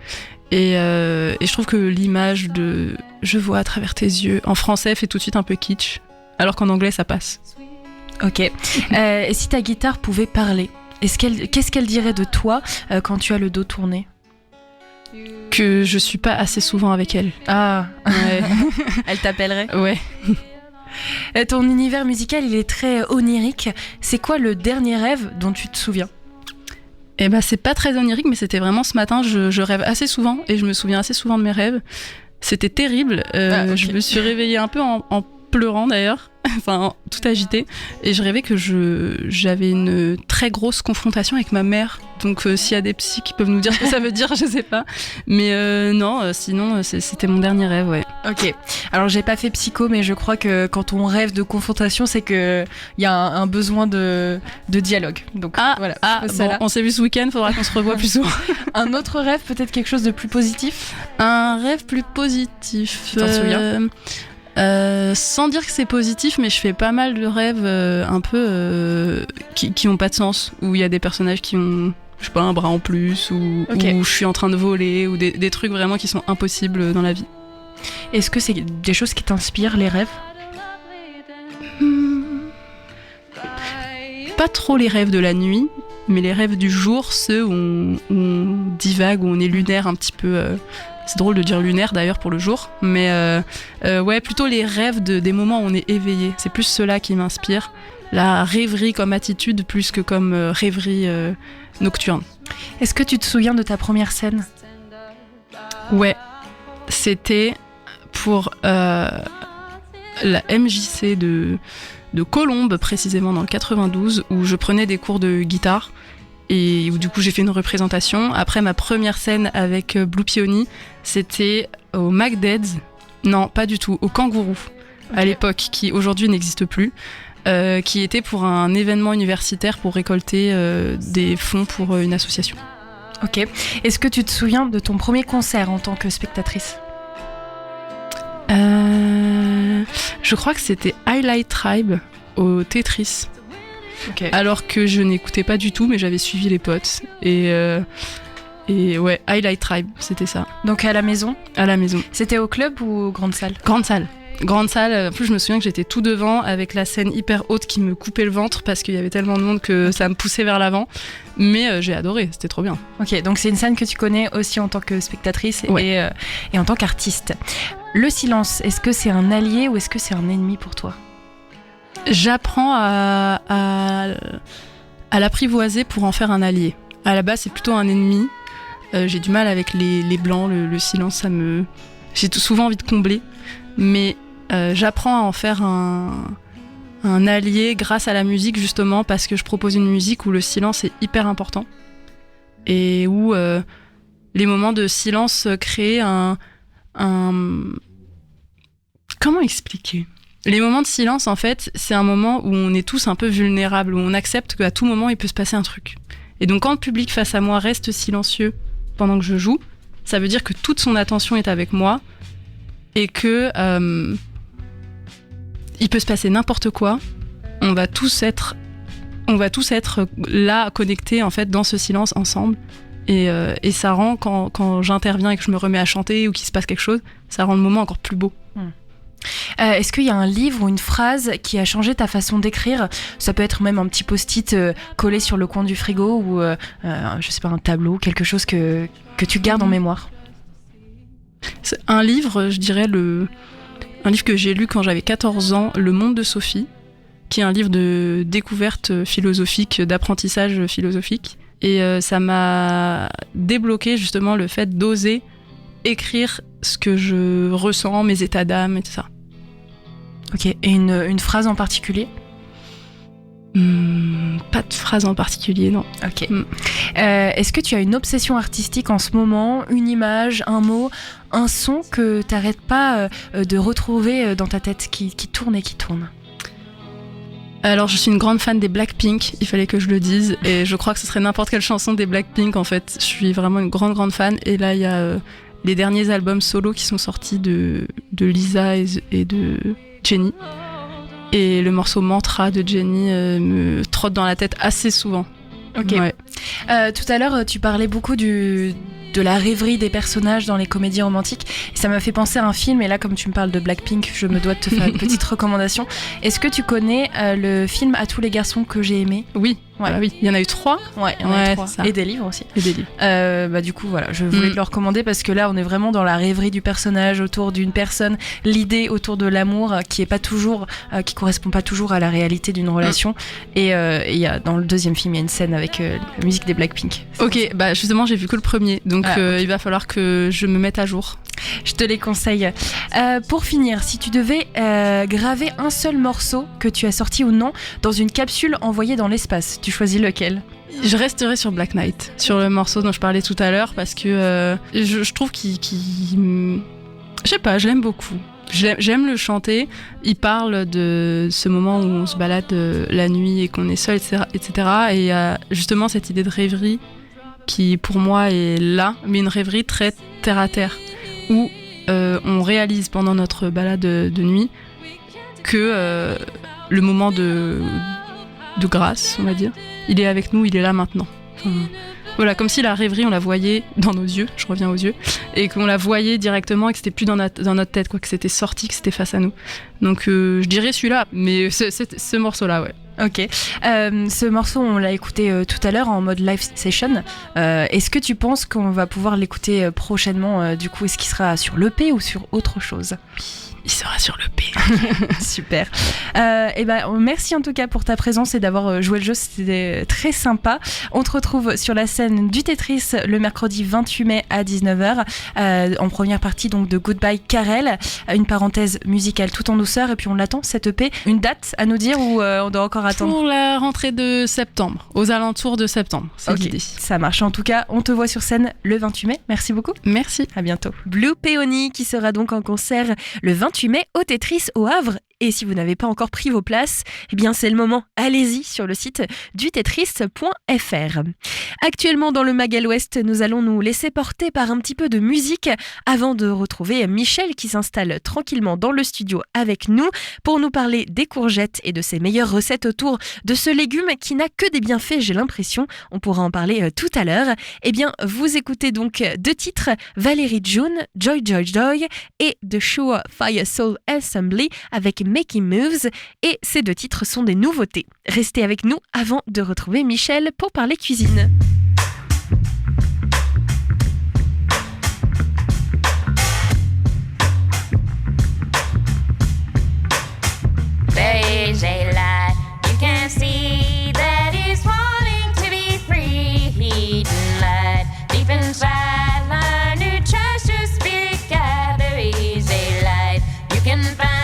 Et je trouve que l'image de « je vois à travers tes yeux » en français fait tout de suite un peu kitsch, alors qu'en anglais ça passe. Ok. Et si ta guitare pouvait parler, qu'est-ce qu'elle dirait de toi quand tu as le dos tourné ? Que je suis pas assez souvent avec elle. Ah, ouais. Elle t'appellerait ? Ouais. Ton univers musical, il est très onirique. C'est quoi le dernier rêve dont tu te souviens ? Eh ben, c'est pas très onirique, mais c'était vraiment ce matin. Je rêve assez souvent et je me souviens assez souvent de mes rêves. C'était terrible. Okay. Je me suis réveillée un peu en pleurant d'ailleurs, enfin tout agitée, et je rêvais que j'avais une très grosse confrontation avec ma mère. Donc s'il y a des psys qui peuvent nous dire ce que ça veut dire, je sais pas. Mais non, sinon c'était mon dernier rêve, ouais. Ok. Alors j'ai pas fait psycho, mais je crois que quand on rêve de confrontation, c'est que il y a un besoin de dialogue. Donc voilà. Bon, on s'est vu ce week-end, faudra qu'on se revoie plus souvent. Un autre rêve, peut-être quelque chose de plus positif ? Un rêve plus positif. Tu t'en souviens ? Sans dire que c'est positif, mais je fais pas mal de rêves un peu qui ont pas de sens, où il y a des personnages qui ont, je sais pas, un bras en plus, ou où je suis en train de voler, ou des trucs vraiment qui sont impossibles dans la vie. Est-ce que c'est des choses qui t'inspirent, les rêves ? Pas trop les rêves de la nuit, mais les rêves du jour, ceux où on divague, où on est lunaire un petit peu. C'est drôle de dire lunaire d'ailleurs pour le jour, mais ouais, plutôt les rêves des moments où on est éveillé. C'est plus cela qui m'inspire. La rêverie comme attitude plus que comme rêverie nocturne. Est-ce que tu te souviens de ta première scène ? Ouais, c'était pour la MJC de Colombes, précisément dans le 92, où je prenais des cours de guitare et où du coup j'ai fait une représentation. Après ma première scène avec Blue Peony, c'était au McDead's, non pas du tout, au Kangourou, à l'époque, qui aujourd'hui n'existe plus, qui était pour un événement universitaire pour récolter des fonds pour une association. Ok. Est-ce que tu te souviens de ton premier concert en tant que spectatrice ? Je crois que c'était Highlight Tribe au Tetris. Okay. Alors que je n'écoutais pas du tout, mais j'avais suivi les potes. Et ouais, Highlight Tribe, c'était ça. Donc à la maison ? À la maison. C'était au club ou grande salle ? Grande salle. Grande salle. En plus, je me souviens que j'étais tout devant avec la scène hyper haute qui me coupait le ventre parce qu'il y avait tellement de monde que ça me poussait vers l'avant. Mais j'ai adoré, c'était trop bien. Ok, donc c'est une scène que tu connais aussi en tant que spectatrice ouais. et en tant qu'artiste. Le silence, est-ce que c'est un allié ou est-ce que c'est un ennemi pour toi ? J'apprends à l'apprivoiser pour en faire un allié. À la base, c'est plutôt un ennemi. J'ai du mal avec les blancs, le silence, j'ai souvent envie de combler. Mais j'apprends à en faire un allié grâce à la musique, justement, parce que je propose une musique où le silence est hyper important. Et où les moments de silence créent un... Comment expliquer ? Les moments de silence, en fait, c'est un moment où on est tous un peu vulnérables, où on accepte qu'à tout moment, il peut se passer un truc. Et donc, quand le public face à moi reste silencieux pendant que je joue, ça veut dire que toute son attention est avec moi et que il peut se passer n'importe quoi. On va tous être là, connectés, en fait, dans ce silence ensemble. Et ça rend, quand j'interviens et que je me remets à chanter ou qu'il se passe quelque chose, ça rend le moment encore plus beau. Est-ce qu'il y a un livre ou une phrase qui a changé ta façon d'écrire ? Ça peut être même un petit post-it collé sur le coin du frigo ou je sais pas, un tableau, quelque chose que tu gardes en mémoire. C'est un livre, je dirais un livre que j'ai lu quand j'avais 14 ans, Le Monde de Sophie, qui est un livre de découverte philosophique, d'apprentissage philosophique. Et ça m'a débloqué justement le fait d'oser écrire ce que je ressens, mes états d'âme et tout ça. Ok, et une phrase en particulier ? Pas de phrase en particulier, non. Ok. Est-ce que tu as une obsession artistique en ce moment ? Une image, un mot, un son que t'arrêtes pas de retrouver dans ta tête, qui tourne et qui tourne ? Alors, je suis une grande fan des Blackpink, il fallait que je le dise, et je crois que ce serait n'importe quelle chanson des Blackpink, en fait. Je suis vraiment une grande fan, et là, il y a les derniers albums solo qui sont sortis de Lisa et de Jennie. Et le morceau Mantra de Jennie me trotte dans la tête assez souvent. Ok. Ouais. Tout à l'heure, tu parlais beaucoup de la rêverie des personnages dans les comédies romantiques. Et ça m'a fait penser à un film. Et là, comme tu me parles de Blackpink, je me dois de te faire une petite recommandation. Est-ce que tu connais le film À tous les garçons que j'ai aimés ? Oui. Ouais. Oui. Il y en a eu 3. Ouais, il y en a eu 3. Et des livres aussi. Et des livres. Du coup, voilà, je voulais te le recommander parce que là, on est vraiment dans la rêverie du personnage autour d'une personne, l'idée autour de l'amour qui correspond pas toujours à la réalité d'une relation. Et il y a, dans le deuxième film, il y a une scène avec la musique des Blackpink. Ok, bah justement, j'ai vu que le premier, donc okay. Il va falloir que je me mette à jour. Je te les conseille. Pour finir, si tu devais graver un seul morceau que tu as sorti ou non dans une capsule envoyée dans l'espace, tu choisis lequel ? Je resterai sur Black Knight, sur le morceau dont je parlais tout à l'heure, parce que je trouve qu'il je sais pas, je l'aime beaucoup. J'aime le chanter. Il parle de ce moment où on se balade la nuit et qu'on est seul, etc. Et il y a justement cette idée de rêverie qui, pour moi, est là, mais une rêverie très terre à terre, où on réalise pendant notre balade de nuit que le moment de grâce, on va dire, il est avec nous, il est là maintenant. Enfin, voilà, comme si la rêverie, on la voyait dans nos yeux, je reviens aux yeux, et qu'on la voyait directement et que c'était plus dans notre tête, quoi, que c'était sorti, que c'était face à nous. Donc je dirais celui-là, mais ce morceau-là, ouais. Ok. Ce morceau, on l'a écouté tout à l'heure en mode live session. Est-ce que tu penses qu'on va pouvoir l'écouter prochainement du coup, est-ce qu'il sera sur l'EP ou sur autre chose ? Il sera sur l'EP. Super. Et merci en tout cas pour ta présence et d'avoir joué le jeu, c'était très sympa. On te retrouve sur la scène du Tetris le mercredi 28 mai à 19h en première partie donc de Goodbye Karel, une parenthèse musicale tout en douceur et puis on l'attend cette EP. Une date à nous dire ou on doit encore attendre ? Pour la rentrée de septembre, aux alentours de septembre, c'est l'idée. Ça marche. En tout cas, on te voit sur scène le 28 mai. Merci beaucoup. Merci. À bientôt. Blue Peony qui sera donc en concert le 28 mai au Tetris au Havre. Et si vous n'avez pas encore pris vos places, eh bien c'est le moment. Allez-y sur le site du tetris.fr. Actuellement dans le Magal Ouest, nous allons nous laisser porter par un petit peu de musique avant de retrouver Michel qui s'installe tranquillement dans le studio avec nous pour nous parler des courgettes et de ses meilleures recettes autour de ce légume qui n'a que des bienfaits, j'ai l'impression. On pourra en parler tout à l'heure. Eh bien, vous écoutez donc 2 titres, Valérie June, Joy Joy Joy et The Sure Fire Soul Assembly avec Making Moves, et ces 2 titres sont des nouveautés. Restez avec nous avant de retrouver Michel pour parler cuisine. There is a light you can see that is wanting to be free. Heat and light deep inside, learn to trust your spirit guide. There is a light you can find.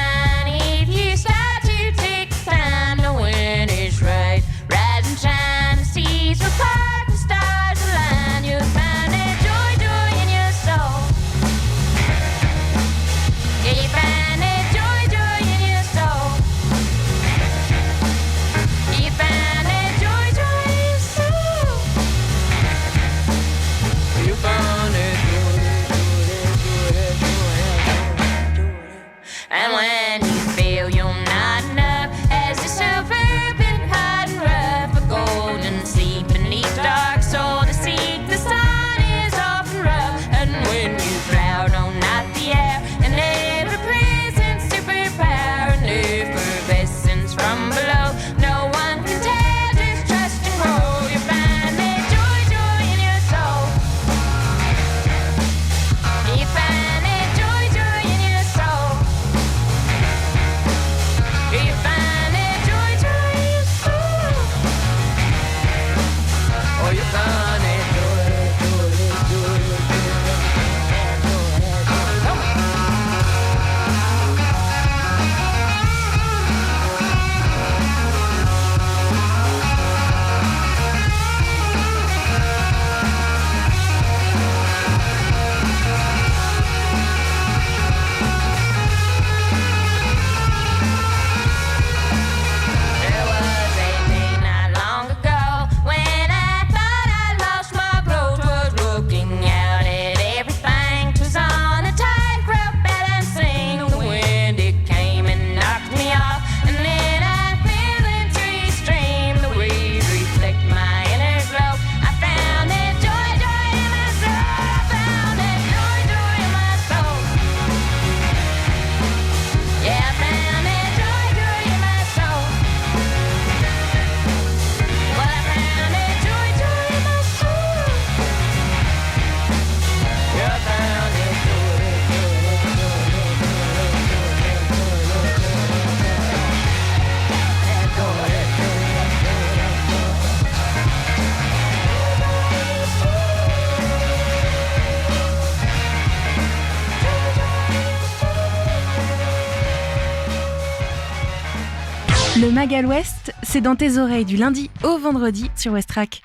Le Magal Ouest, c'est dans tes oreilles du lundi au vendredi sur Westrack.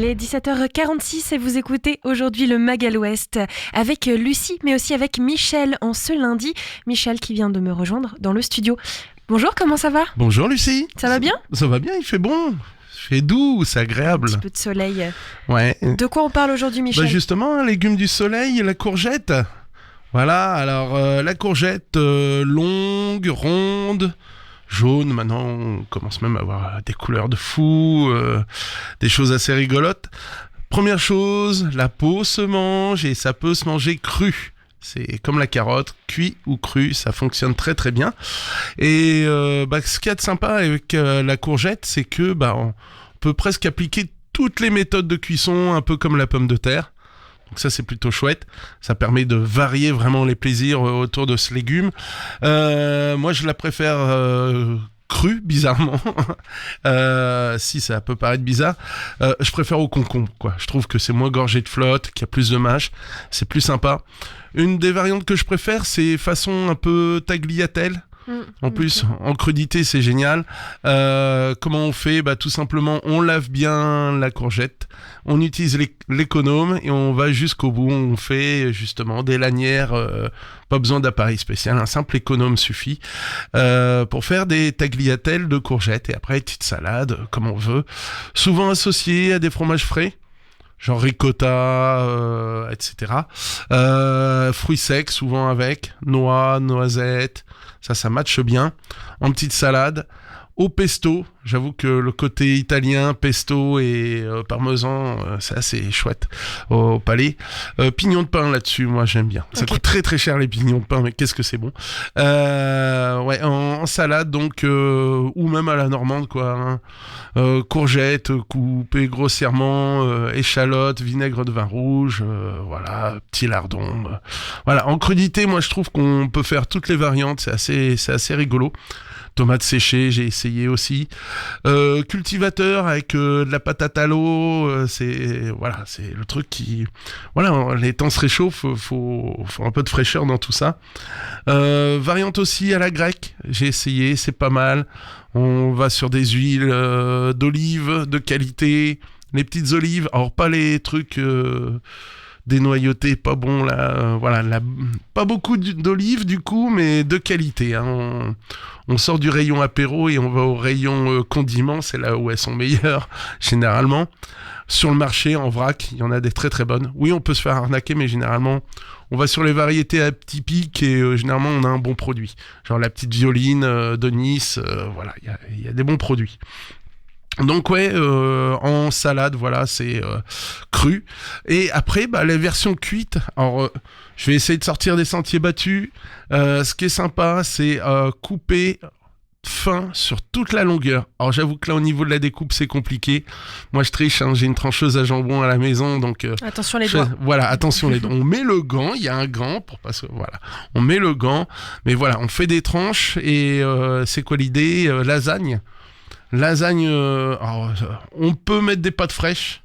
est 17h46 et vous écoutez aujourd'hui le Mag à l'Ouest avec Lucie, mais aussi avec Michel en ce lundi. Michel qui vient de me rejoindre dans le studio. Bonjour, comment ça va ? Bonjour Lucie. Ça va bien ? Ça va bien, il fait bon. Il fait doux, c'est agréable. Un petit peu de soleil. Ouais. De quoi on parle aujourd'hui, Michel ? Justement, un légume du soleil, la courgette. Voilà, alors la courgette longue, ronde, jaune, maintenant on commence même à avoir des couleurs de fou, des choses assez rigolotes. Première chose, la peau se mange et ça peut se manger cru. C'est comme la carotte, cuit ou cru, ça fonctionne très très bien. Et ce qu'il y a de sympa avec la courgette, c'est que on peut presque appliquer toutes les méthodes de cuisson, un peu comme la pomme de terre. Donc ça c'est plutôt chouette, ça permet de varier vraiment les plaisirs autour de ce légume. Moi je la préfère crue, bizarrement. Si ça peut paraître bizarre, je préfère au concombre, quoi. Je trouve que c'est moins gorgé de flotte, qu'il y a plus de mâche, c'est plus sympa. Une des variantes que je préfère, c'est façon un peu tagliatelle. En plus, en crudité, c'est génial. Comment on fait ? Tout simplement, on lave bien la courgette, on utilise l'économe et on va jusqu'au bout. On fait justement des lanières, pas besoin d'appareil spécial, un simple économe suffit pour faire des tagliatelles de courgettes. Et après, petite salade, comme on veut, souvent associée à des fromages frais. Genre ricotta, etc. Fruits secs, souvent avec, noix, noisettes, ça matche bien. En petite salade, au pesto, j'avoue que le côté italien, pesto et parmesan, c'est assez chouette au palais. Pignons de pain là-dessus, moi j'aime bien. Ça coûte très très cher les pignons de pain, mais qu'est-ce que c'est bon. En salade donc, ou même à la normande quoi. Courgettes coupées grossièrement, échalotes, vinaigre de vin rouge, voilà, petit lardon. Voilà, en crudité, moi je trouve qu'on peut faire toutes les variantes, c'est assez rigolo. Tomates séchées, j'ai essayé aussi. Cultivateur avec de la patate à l'eau, c'est le truc qui... Voilà, les temps se réchauffent, faut un peu de fraîcheur dans tout ça. Variante aussi à la grecque, j'ai essayé, c'est pas mal. On va sur des huiles d'olive de qualité, les petites olives, alors pas les trucs... dénoyauté, pas bon là, pas beaucoup d'olives du coup, mais de qualité. Hein. On sort du rayon apéro et on va au rayon condiments, c'est là où elles sont meilleures généralement. Sur le marché, en vrac, il y en a des très très bonnes. Oui, on peut se faire arnaquer, mais généralement, on va sur les variétés atypiques et généralement on a un bon produit. Genre la petite violine de Nice, il y a des bons produits. Donc en salade, c'est cru. Et après, les versions cuites. Alors, je vais essayer de sortir des sentiers battus. Ce qui est sympa, c'est couper fin sur toute la longueur. Alors, j'avoue que là, au niveau de la découpe, c'est compliqué. Moi, je triche. J'ai une trancheuse à jambon à la maison, donc attention les doigts. Voilà, attention les doigts. On met le gant. Il y a un gant pour pas se. Voilà, on met le gant. Mais voilà, on fait des tranches et c'est quoi l'idée ? Lasagne, on peut mettre des pâtes fraîches.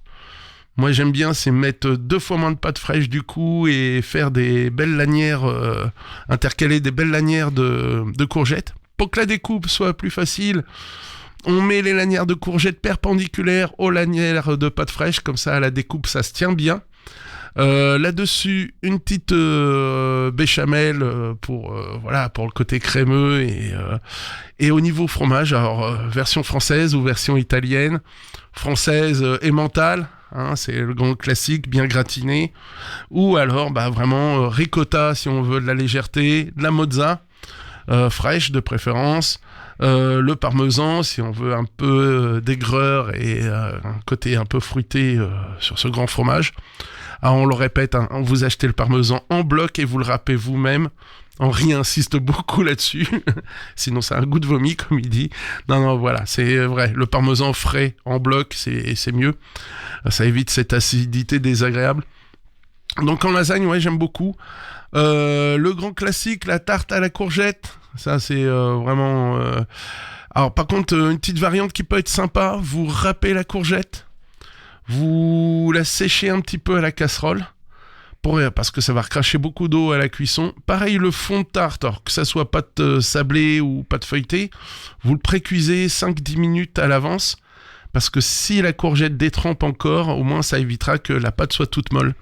Moi j'aime bien, c'est mettre 2 fois moins de pâtes fraîches du coup et faire des belles lanières, intercaler des belles lanières de courgettes. Pour que la découpe soit plus facile, on met les lanières de courgettes perpendiculaires aux lanières de pâtes fraîches, comme ça à la découpe ça se tient bien. Là-dessus, une petite béchamel pour le côté crémeux et au niveau fromage, alors version française ou version italienne. Française emmental, c'est le grand classique, bien gratiné, ou alors vraiment ricotta si on veut de la légèreté, de la mozza fraîche de préférence. Le parmesan si on veut un peu d'aigreur et un côté un peu fruité sur ce grand fromage. On le répète, vous achetez le parmesan en bloc et vous le râpez vous-même. Henri insiste beaucoup là-dessus, sinon ça a un goût de vomi, comme il dit. Non, voilà, c'est vrai, le parmesan frais en bloc, c'est mieux. Ça évite cette acidité désagréable. Donc en lasagne, j'aime beaucoup. Le grand classique, la tarte à la courgette, ça c'est vraiment... Alors par contre, une petite variante qui peut être sympa, vous râpez la courgette, vous la séchez un petit peu à la casserole, parce que ça va recracher beaucoup d'eau à la cuisson. Pareil, le fond de tarte, alors que ça soit pâte sablée ou pâte feuilletée, vous le précuisez 5-10 minutes à l'avance, parce que si la courgette détrempe encore, au moins ça évitera que la pâte soit toute molle.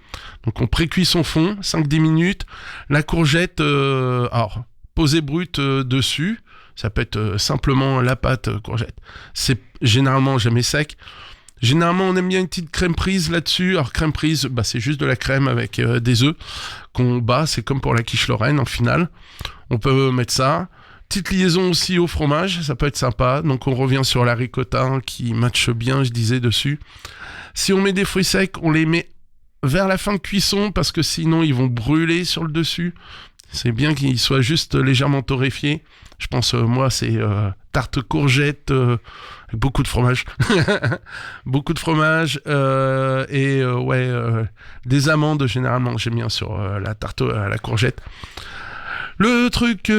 Donc on précuit son fond, 5-10 minutes, la courgette, alors posée brute dessus, ça peut être simplement la pâte courgette. C'est généralement jamais sec. Généralement, on aime bien une petite crème prise là-dessus. Alors, crème prise, c'est juste de la crème avec des œufs qu'on bat. C'est comme pour la quiche Lorraine, en finale. On peut mettre ça. Petite liaison aussi au fromage, ça peut être sympa. Donc, on revient sur la ricotta qui matche bien, je disais, dessus. Si on met des fruits secs, on les met vers la fin de cuisson parce que sinon, ils vont brûler sur le dessus. C'est bien qu'ils soient juste légèrement torréfiés. Je pense, moi, c'est tarte courgette avec beaucoup de fromage. Beaucoup de fromage et des amandes, généralement, j'aime bien sur la tarte à la courgette. Le truc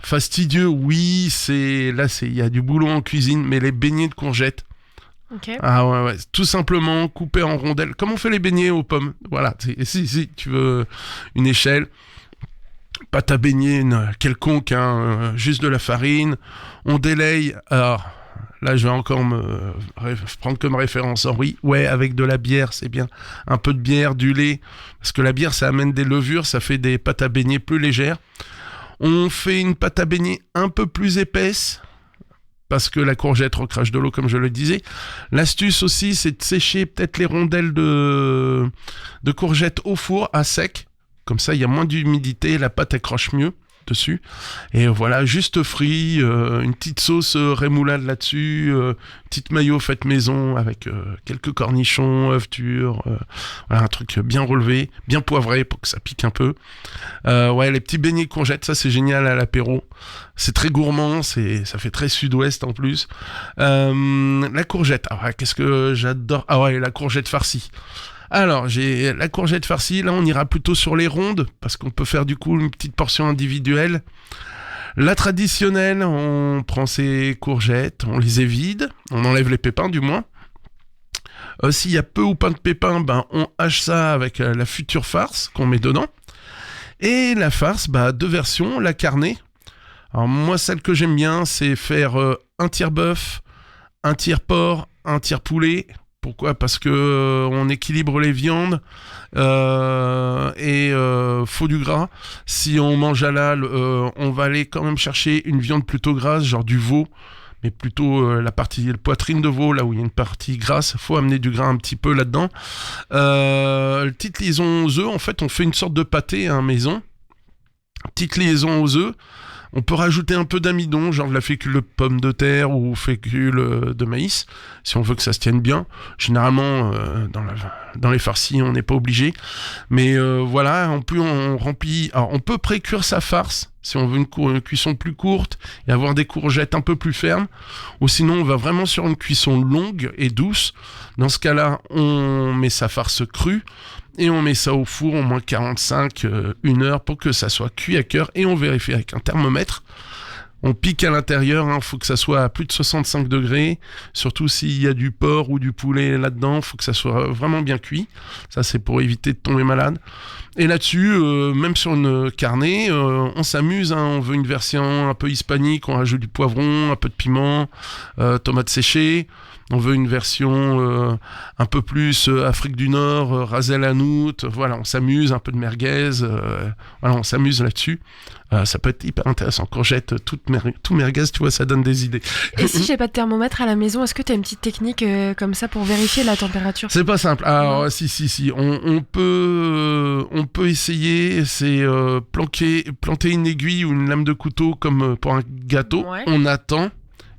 fastidieux, oui, il y a du boulot en cuisine, mais les beignets de courgettes. Okay. Ah ouais, tout simplement couper en rondelles. Comme on fait les beignets aux pommes. Voilà, si tu veux une échelle. Pâte à beignet quelconque, juste de la farine. On délaye. Alors, là, je vais encore me prendre comme référence Henri. Ouais, avec de la bière, c'est bien. Un peu de bière, du lait. Parce que la bière, ça amène des levures, ça fait des pâtes à beignet plus légères. On fait une pâte à beignet un peu plus épaisse. Parce que la courgette recrache de l'eau, comme je le disais. L'astuce aussi, c'est de sécher peut-être les rondelles de courgettes au four à sec. Comme ça, il y a moins d'humidité, la pâte accroche mieux dessus. Et voilà, juste frit, une petite sauce rémoulade là-dessus, petite mayo faite maison avec quelques cornichons, œufs durs, voilà, un truc bien relevé, bien poivré pour que ça pique un peu. Les petits beignets courgettes, ça c'est génial à l'apéro. C'est très gourmand, ça fait très sud-ouest en plus. La courgette, qu'est-ce que j'adore. La courgette farcie. Alors, j'ai la courgette farcie, là on ira plutôt sur les rondes, parce qu'on peut faire du coup une petite portion individuelle. La traditionnelle, on prend ces courgettes, on les évide, on enlève les pépins du moins. S'il y a peu ou pas de pépins, on hache ça avec la future farce qu'on met dedans. Et la farce, deux versions, la carnée. Alors moi, celle que j'aime bien, c'est faire un tiers bœuf, un tiers porc, un tiers poulet. Pourquoi ? Parce que on équilibre les viandes et faut du gras. Si on mange halal, on va aller quand même chercher une viande plutôt grasse, genre du veau, mais plutôt la poitrine de veau, là où il y a une partie grasse. Faut amener du gras un petit peu là-dedans. Petite liaison aux œufs, en fait, on fait une sorte de pâté maison. Petite liaison aux œufs. On peut rajouter un peu d'amidon, genre de la fécule de pomme de terre ou fécule de maïs, si on veut que ça se tienne bien. Généralement, dans les farcis, on n'est pas obligé. Mais voilà, en plus, on remplit... Alors, on peut pré-cuire sa farce, si on veut une cuisson plus courte et avoir des courgettes un peu plus fermes. Ou sinon, on va vraiment sur une cuisson longue et douce. Dans ce cas-là, on met sa farce crue. Et on met ça au four au moins 45, 1 heure pour que ça soit cuit à cœur. Et on vérifie avec un thermomètre. On pique à l'intérieur, faut que ça soit à plus de 65 degrés. Surtout s'il y a du porc ou du poulet là-dedans, faut que ça soit vraiment bien cuit. Ça, c'est pour éviter de tomber malade. Et là-dessus, même sur une carnée, on s'amuse. On veut une version un peu hispanique. On rajoute du poivron, un peu de piment, tomates séchées. On veut une version un peu plus Afrique du Nord, Razel Hanout. Voilà, on s'amuse, un peu de merguez. Voilà, on s'amuse là-dessus. Ça peut être hyper intéressant. Courgette, tout merguez, tu vois, ça donne des idées. Et si j'ai pas de thermomètre à la maison, est-ce que tu as une petite technique comme ça pour vérifier la température ? C'est pas simple. Alors, si. On peut essayer, c'est planter une aiguille ou une lame de couteau comme pour un gâteau. Ouais. On attend.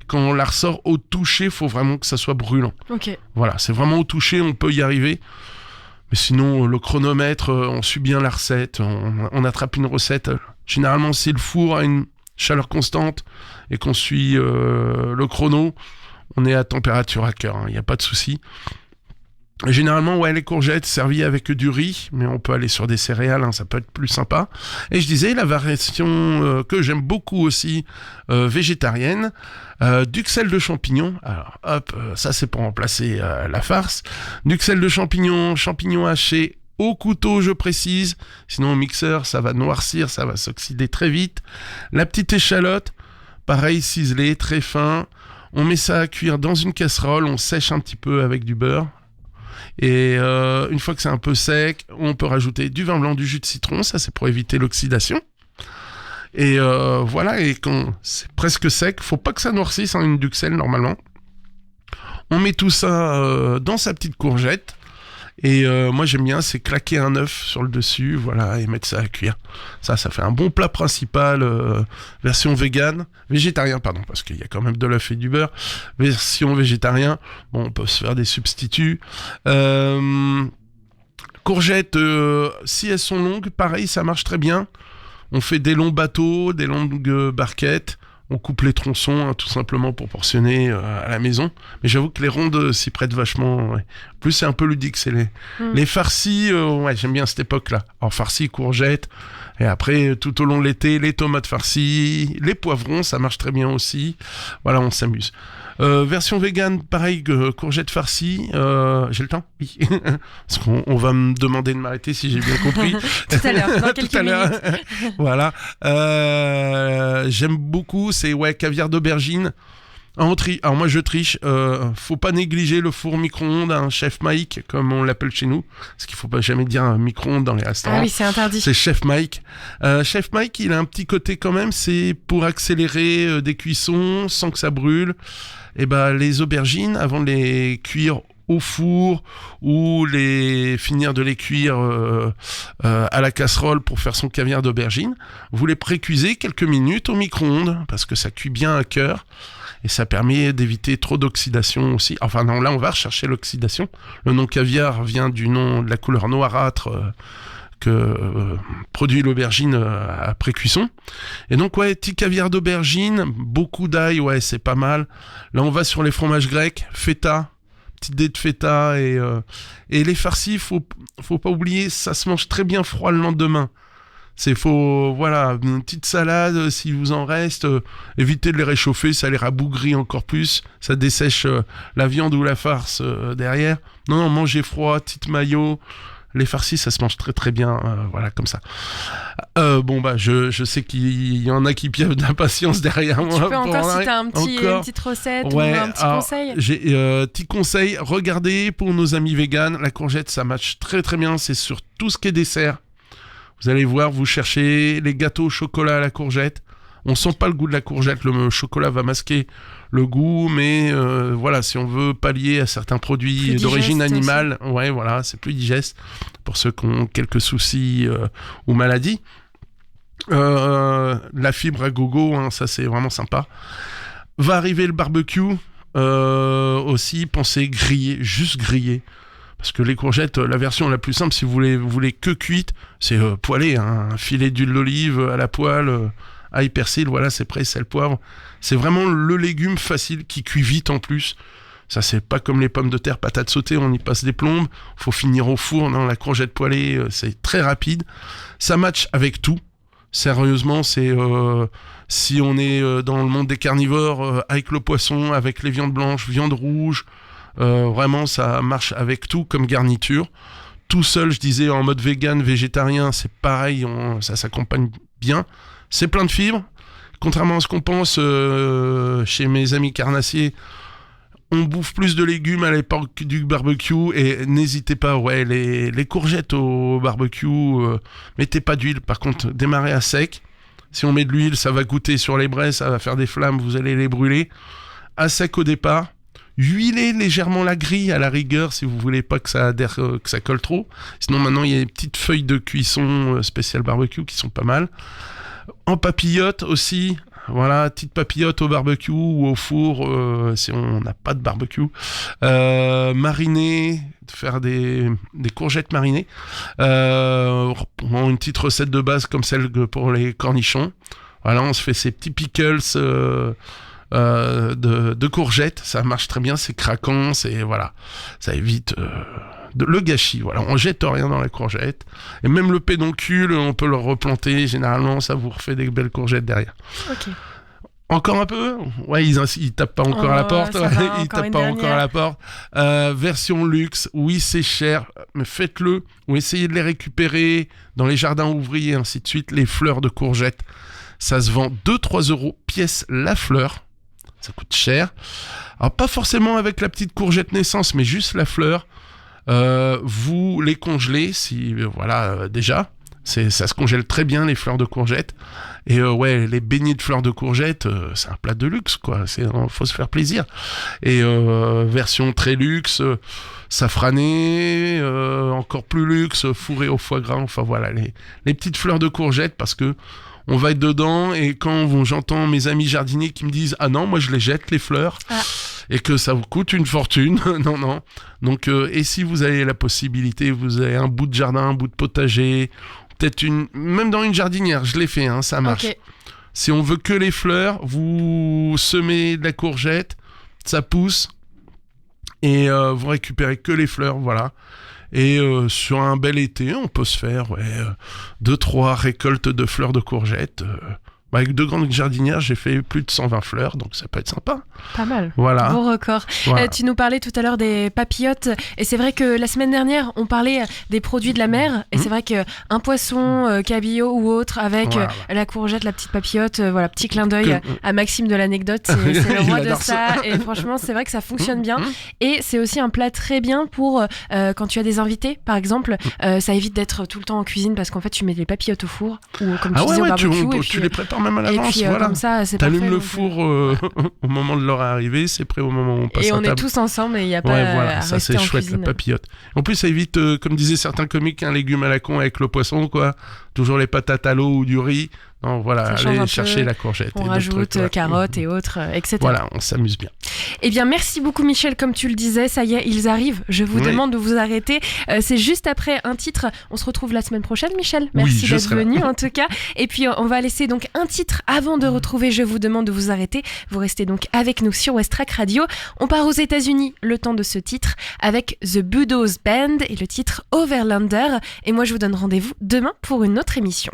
Quand on la ressort au toucher, il faut vraiment que ça soit brûlant. Ok. Voilà, c'est vraiment au toucher, on peut y arriver. Mais sinon, le chronomètre, on suit bien la recette, on attrape une recette. Généralement, si le four a une chaleur constante et qu'on suit le chrono, on est à température à cœur, il n'y a pas de souci. Généralement, les courgettes servies avec du riz, mais on peut aller sur des céréales, ça peut être plus sympa. Et je disais, la variation que j'aime beaucoup aussi, végétarienne, d'uxelles de champignons. Alors, hop, ça c'est pour remplacer la farce. D'uxelles de champignons hachés au couteau, je précise. Sinon, au mixeur, ça va noircir, ça va s'oxyder très vite. La petite échalote, pareil, ciselée, très fin. On met ça à cuire dans une casserole, on sèche un petit peu avec du beurre. Et une fois que c'est un peu sec, on peut rajouter du vin blanc, du jus de citron, ça c'est pour éviter l'oxydation. Et voilà, et quand c'est presque sec, faut pas que ça noircisse, une duxelle normalement. On met tout ça dans sa petite courgette. Et moi j'aime bien, c'est claquer un œuf sur le dessus, voilà, et mettre ça à cuire. Ça fait un bon plat principal, version végétarien, parce qu'il y a quand même de l'œuf et du beurre. Version végétarien, bon, on peut se faire des substituts. Courgettes, si elles sont longues, pareil, ça marche très bien. On fait des longs bateaux, des longues barquettes. On coupe les tronçons, tout simplement pour portionner à la maison. Mais j'avoue que les rondes s'y prêtent vachement. Ouais. Plus c'est un peu ludique, c'est les farcis. J'aime bien cette époque-là. Alors farcis, courgettes. Et après, tout au long de l'été, les tomates farcies, les poivrons, ça marche très bien aussi. Voilà, on s'amuse. Version vegan, pareil, courgettes farcies. J'ai le temps ? Oui. Parce qu'on va me demander de m'arrêter si j'ai bien compris. Tout à l'heure, dans quelques minutes. Voilà. J'aime beaucoup, c'est caviar d'aubergine. Alors moi je triche, faut pas négliger le four micro-ondes, Chef Mike comme on l'appelle chez nous, parce qu'il faut pas jamais dire micro-ondes dans les restaurants. Ah oui, c'est interdit. C'est Chef Mike. Chef Mike, il a un petit côté quand même, c'est pour accélérer des cuissons sans que ça brûle. Et les aubergines, avant de les cuire au four ou finir de les cuire à la casserole pour faire son caviar d'aubergine, vous les pré-cuisez quelques minutes au micro-ondes parce que ça cuit bien à cœur. Et ça permet d'éviter trop d'oxydation aussi. Enfin non, là on va rechercher l'oxydation. Le nom caviar vient du nom de la couleur noirâtre que produit l'aubergine après cuisson. Et donc petit caviar d'aubergine, beaucoup d'ail, c'est pas mal. Là on va sur les fromages grecs, feta, petite dé de feta et les farcis, faut pas oublier, ça se mange très bien froid le lendemain. Une petite salade, si vous en reste, évitez de les réchauffer, ça les rabougrit encore plus, ça dessèche la viande ou la farce derrière. Non, mangez froid, petite mayo, les farcis, ça se mange très très bien, comme ça. Je sais qu'il y en a qui piavent d'impatience derrière moi. Tu peux encore, si t'as une petite recette ou un petit conseil. J'ai petit conseil, regardez pour nos amis véganes, la courgette, ça match très très bien, c'est sur tout ce qui est dessert. Vous allez voir, vous cherchez les gâteaux au chocolat à la courgette. On sent pas le goût de la courgette, le chocolat va masquer le goût, mais si on veut pallier à certains produits d'origine animale, c'est plus digeste pour ceux qui ont quelques soucis ou maladies. La fibre à gogo, ça c'est vraiment sympa. Va arriver le barbecue, aussi, pensez griller, juste griller. Parce que les courgettes, la version la plus simple, si vous voulez que cuite, c'est poêler, un filet d'huile d'olive à la poêle, ail, persil, voilà, c'est prêt, sel, poivre. C'est vraiment le légume facile qui cuit vite en plus. Ça, c'est pas comme les pommes de terre, patates sautées, on y passe des plombes. Faut finir au four. Non, la courgette poêlée, c'est très rapide. Ça match avec tout. Sérieusement, c'est si on est dans le monde des carnivores, avec le poisson, avec les viandes blanches, viande rouge. Vraiment ça marche avec tout comme garniture. Tout seul, je disais, en mode vegan, végétarien, c'est pareil, ça s'accompagne bien. C'est plein de fibres. Contrairement à ce qu'on pense chez mes amis carnassiers, on bouffe plus de légumes à l'époque du barbecue et n'hésitez pas, les courgettes au barbecue, mettez pas d'huile, par contre démarrez à sec. Si on met de l'huile, ça va goûter sur les braises, ça va faire des flammes, vous allez les brûler. À sec au départ. Huilez légèrement la grille à la rigueur si vous voulez pas que ça adhère, que ça colle trop. Sinon maintenant il y a des petites feuilles de cuisson spécial barbecue qui sont pas mal. En papillote aussi, petite papillote au barbecue ou au four si on n'a pas de barbecue. Mariner, faire des courgettes marinées. Une petite recette de base comme celle pour les cornichons. Voilà, on se fait ces petits pickles. De courgettes, ça marche très bien, c'est craquant, ça évite le gâchis. Voilà, on jette rien dans la courgette. Et même le pédoncule, on peut le replanter. Généralement, ça vous refait des belles courgettes derrière. Ok. Encore un peu ? Ils tapent pas encore à la porte. Ils tapent pas encore à la porte. Version luxe, oui, c'est cher, mais faites-le ou essayez de les récupérer dans les jardins ouvriers, et ainsi de suite. Les fleurs de courgettes, ça se vend 2-3 € pièce la fleur. ça coûte cher. Alors pas forcément avec la petite courgette naissance, mais juste la fleur. Vous les congelez, déjà. Ça se congèle très bien, les fleurs de courgette. Et les beignets de fleurs de courgette, c'est un plat de luxe, quoi. Faut se faire plaisir. Et version très luxe, safranée, encore plus luxe, fourrée au foie gras. Enfin voilà, les petites fleurs de courgette, parce que on va être dedans. Et quand j'entends mes amis jardiniers qui me disent « Ah non, moi je les jette, les fleurs. Et que ça vous coûte une fortune. » Non. Donc, et si vous avez la possibilité, vous avez un bout de jardin, un bout de potager, peut-être même dans une jardinière, je l'ai fait, ça marche. Okay. Si on veut que les fleurs, vous semez de la courgette, ça pousse, et vous récupérez que les fleurs, voilà. Et sur un bel été, on peut se faire 2-3 récoltes de fleurs de courgette. Avec 2 grandes jardinières, j'ai fait plus de 120 fleurs, donc ça peut être sympa. Pas mal. Voilà. Beau record. Voilà. Tu nous parlais tout à l'heure des papillotes, et c'est vrai que la semaine dernière, on parlait des produits de la mer, et c'est vrai qu'un poisson, cabillaud ou autre, avec la courgette, la petite papillote, petit clin d'œil à Maxime de l'anecdote, c'est le roi de ça, et franchement, c'est vrai que ça fonctionne bien, et c'est aussi un plat très bien pour quand tu as des invités, par exemple, ça évite d'être tout le temps en cuisine, parce qu'en fait, tu mets les papillotes au four, ou comme tu disais au barbecue, tu les prépares même à l'avance, et puis, comme ça, c'est t'allumes le four au moment de leur arrivée, c'est prêt au moment où on passe à table. Et on est tous ensemble et il n'y a pas à ça rester c'est en chouette, cuisine. la papillote. En plus, ça évite, comme disaient certains comiques, un légume à la con avec le poisson, quoi. Toujours les patates à l'eau ou du riz. Non, voilà, allez chercher la courgette. On rajoute carottes et autres, etc. Voilà, on s'amuse bien. Eh bien, merci beaucoup Michel, comme tu le disais, ça y est, ils arrivent. Je vous demande de vous arrêter. C'est juste après un titre. On se retrouve la semaine prochaine, Michel. Merci d'être venu en tout cas. Et puis, on va laisser donc un titre avant de retrouver Je vous demande de vous arrêter. Vous restez donc avec nous sur Westrack Radio. On part aux États-Unis le temps de ce titre avec The Budos Band et le titre Overlander. Et moi, je vous donne rendez-vous demain pour une autre émission.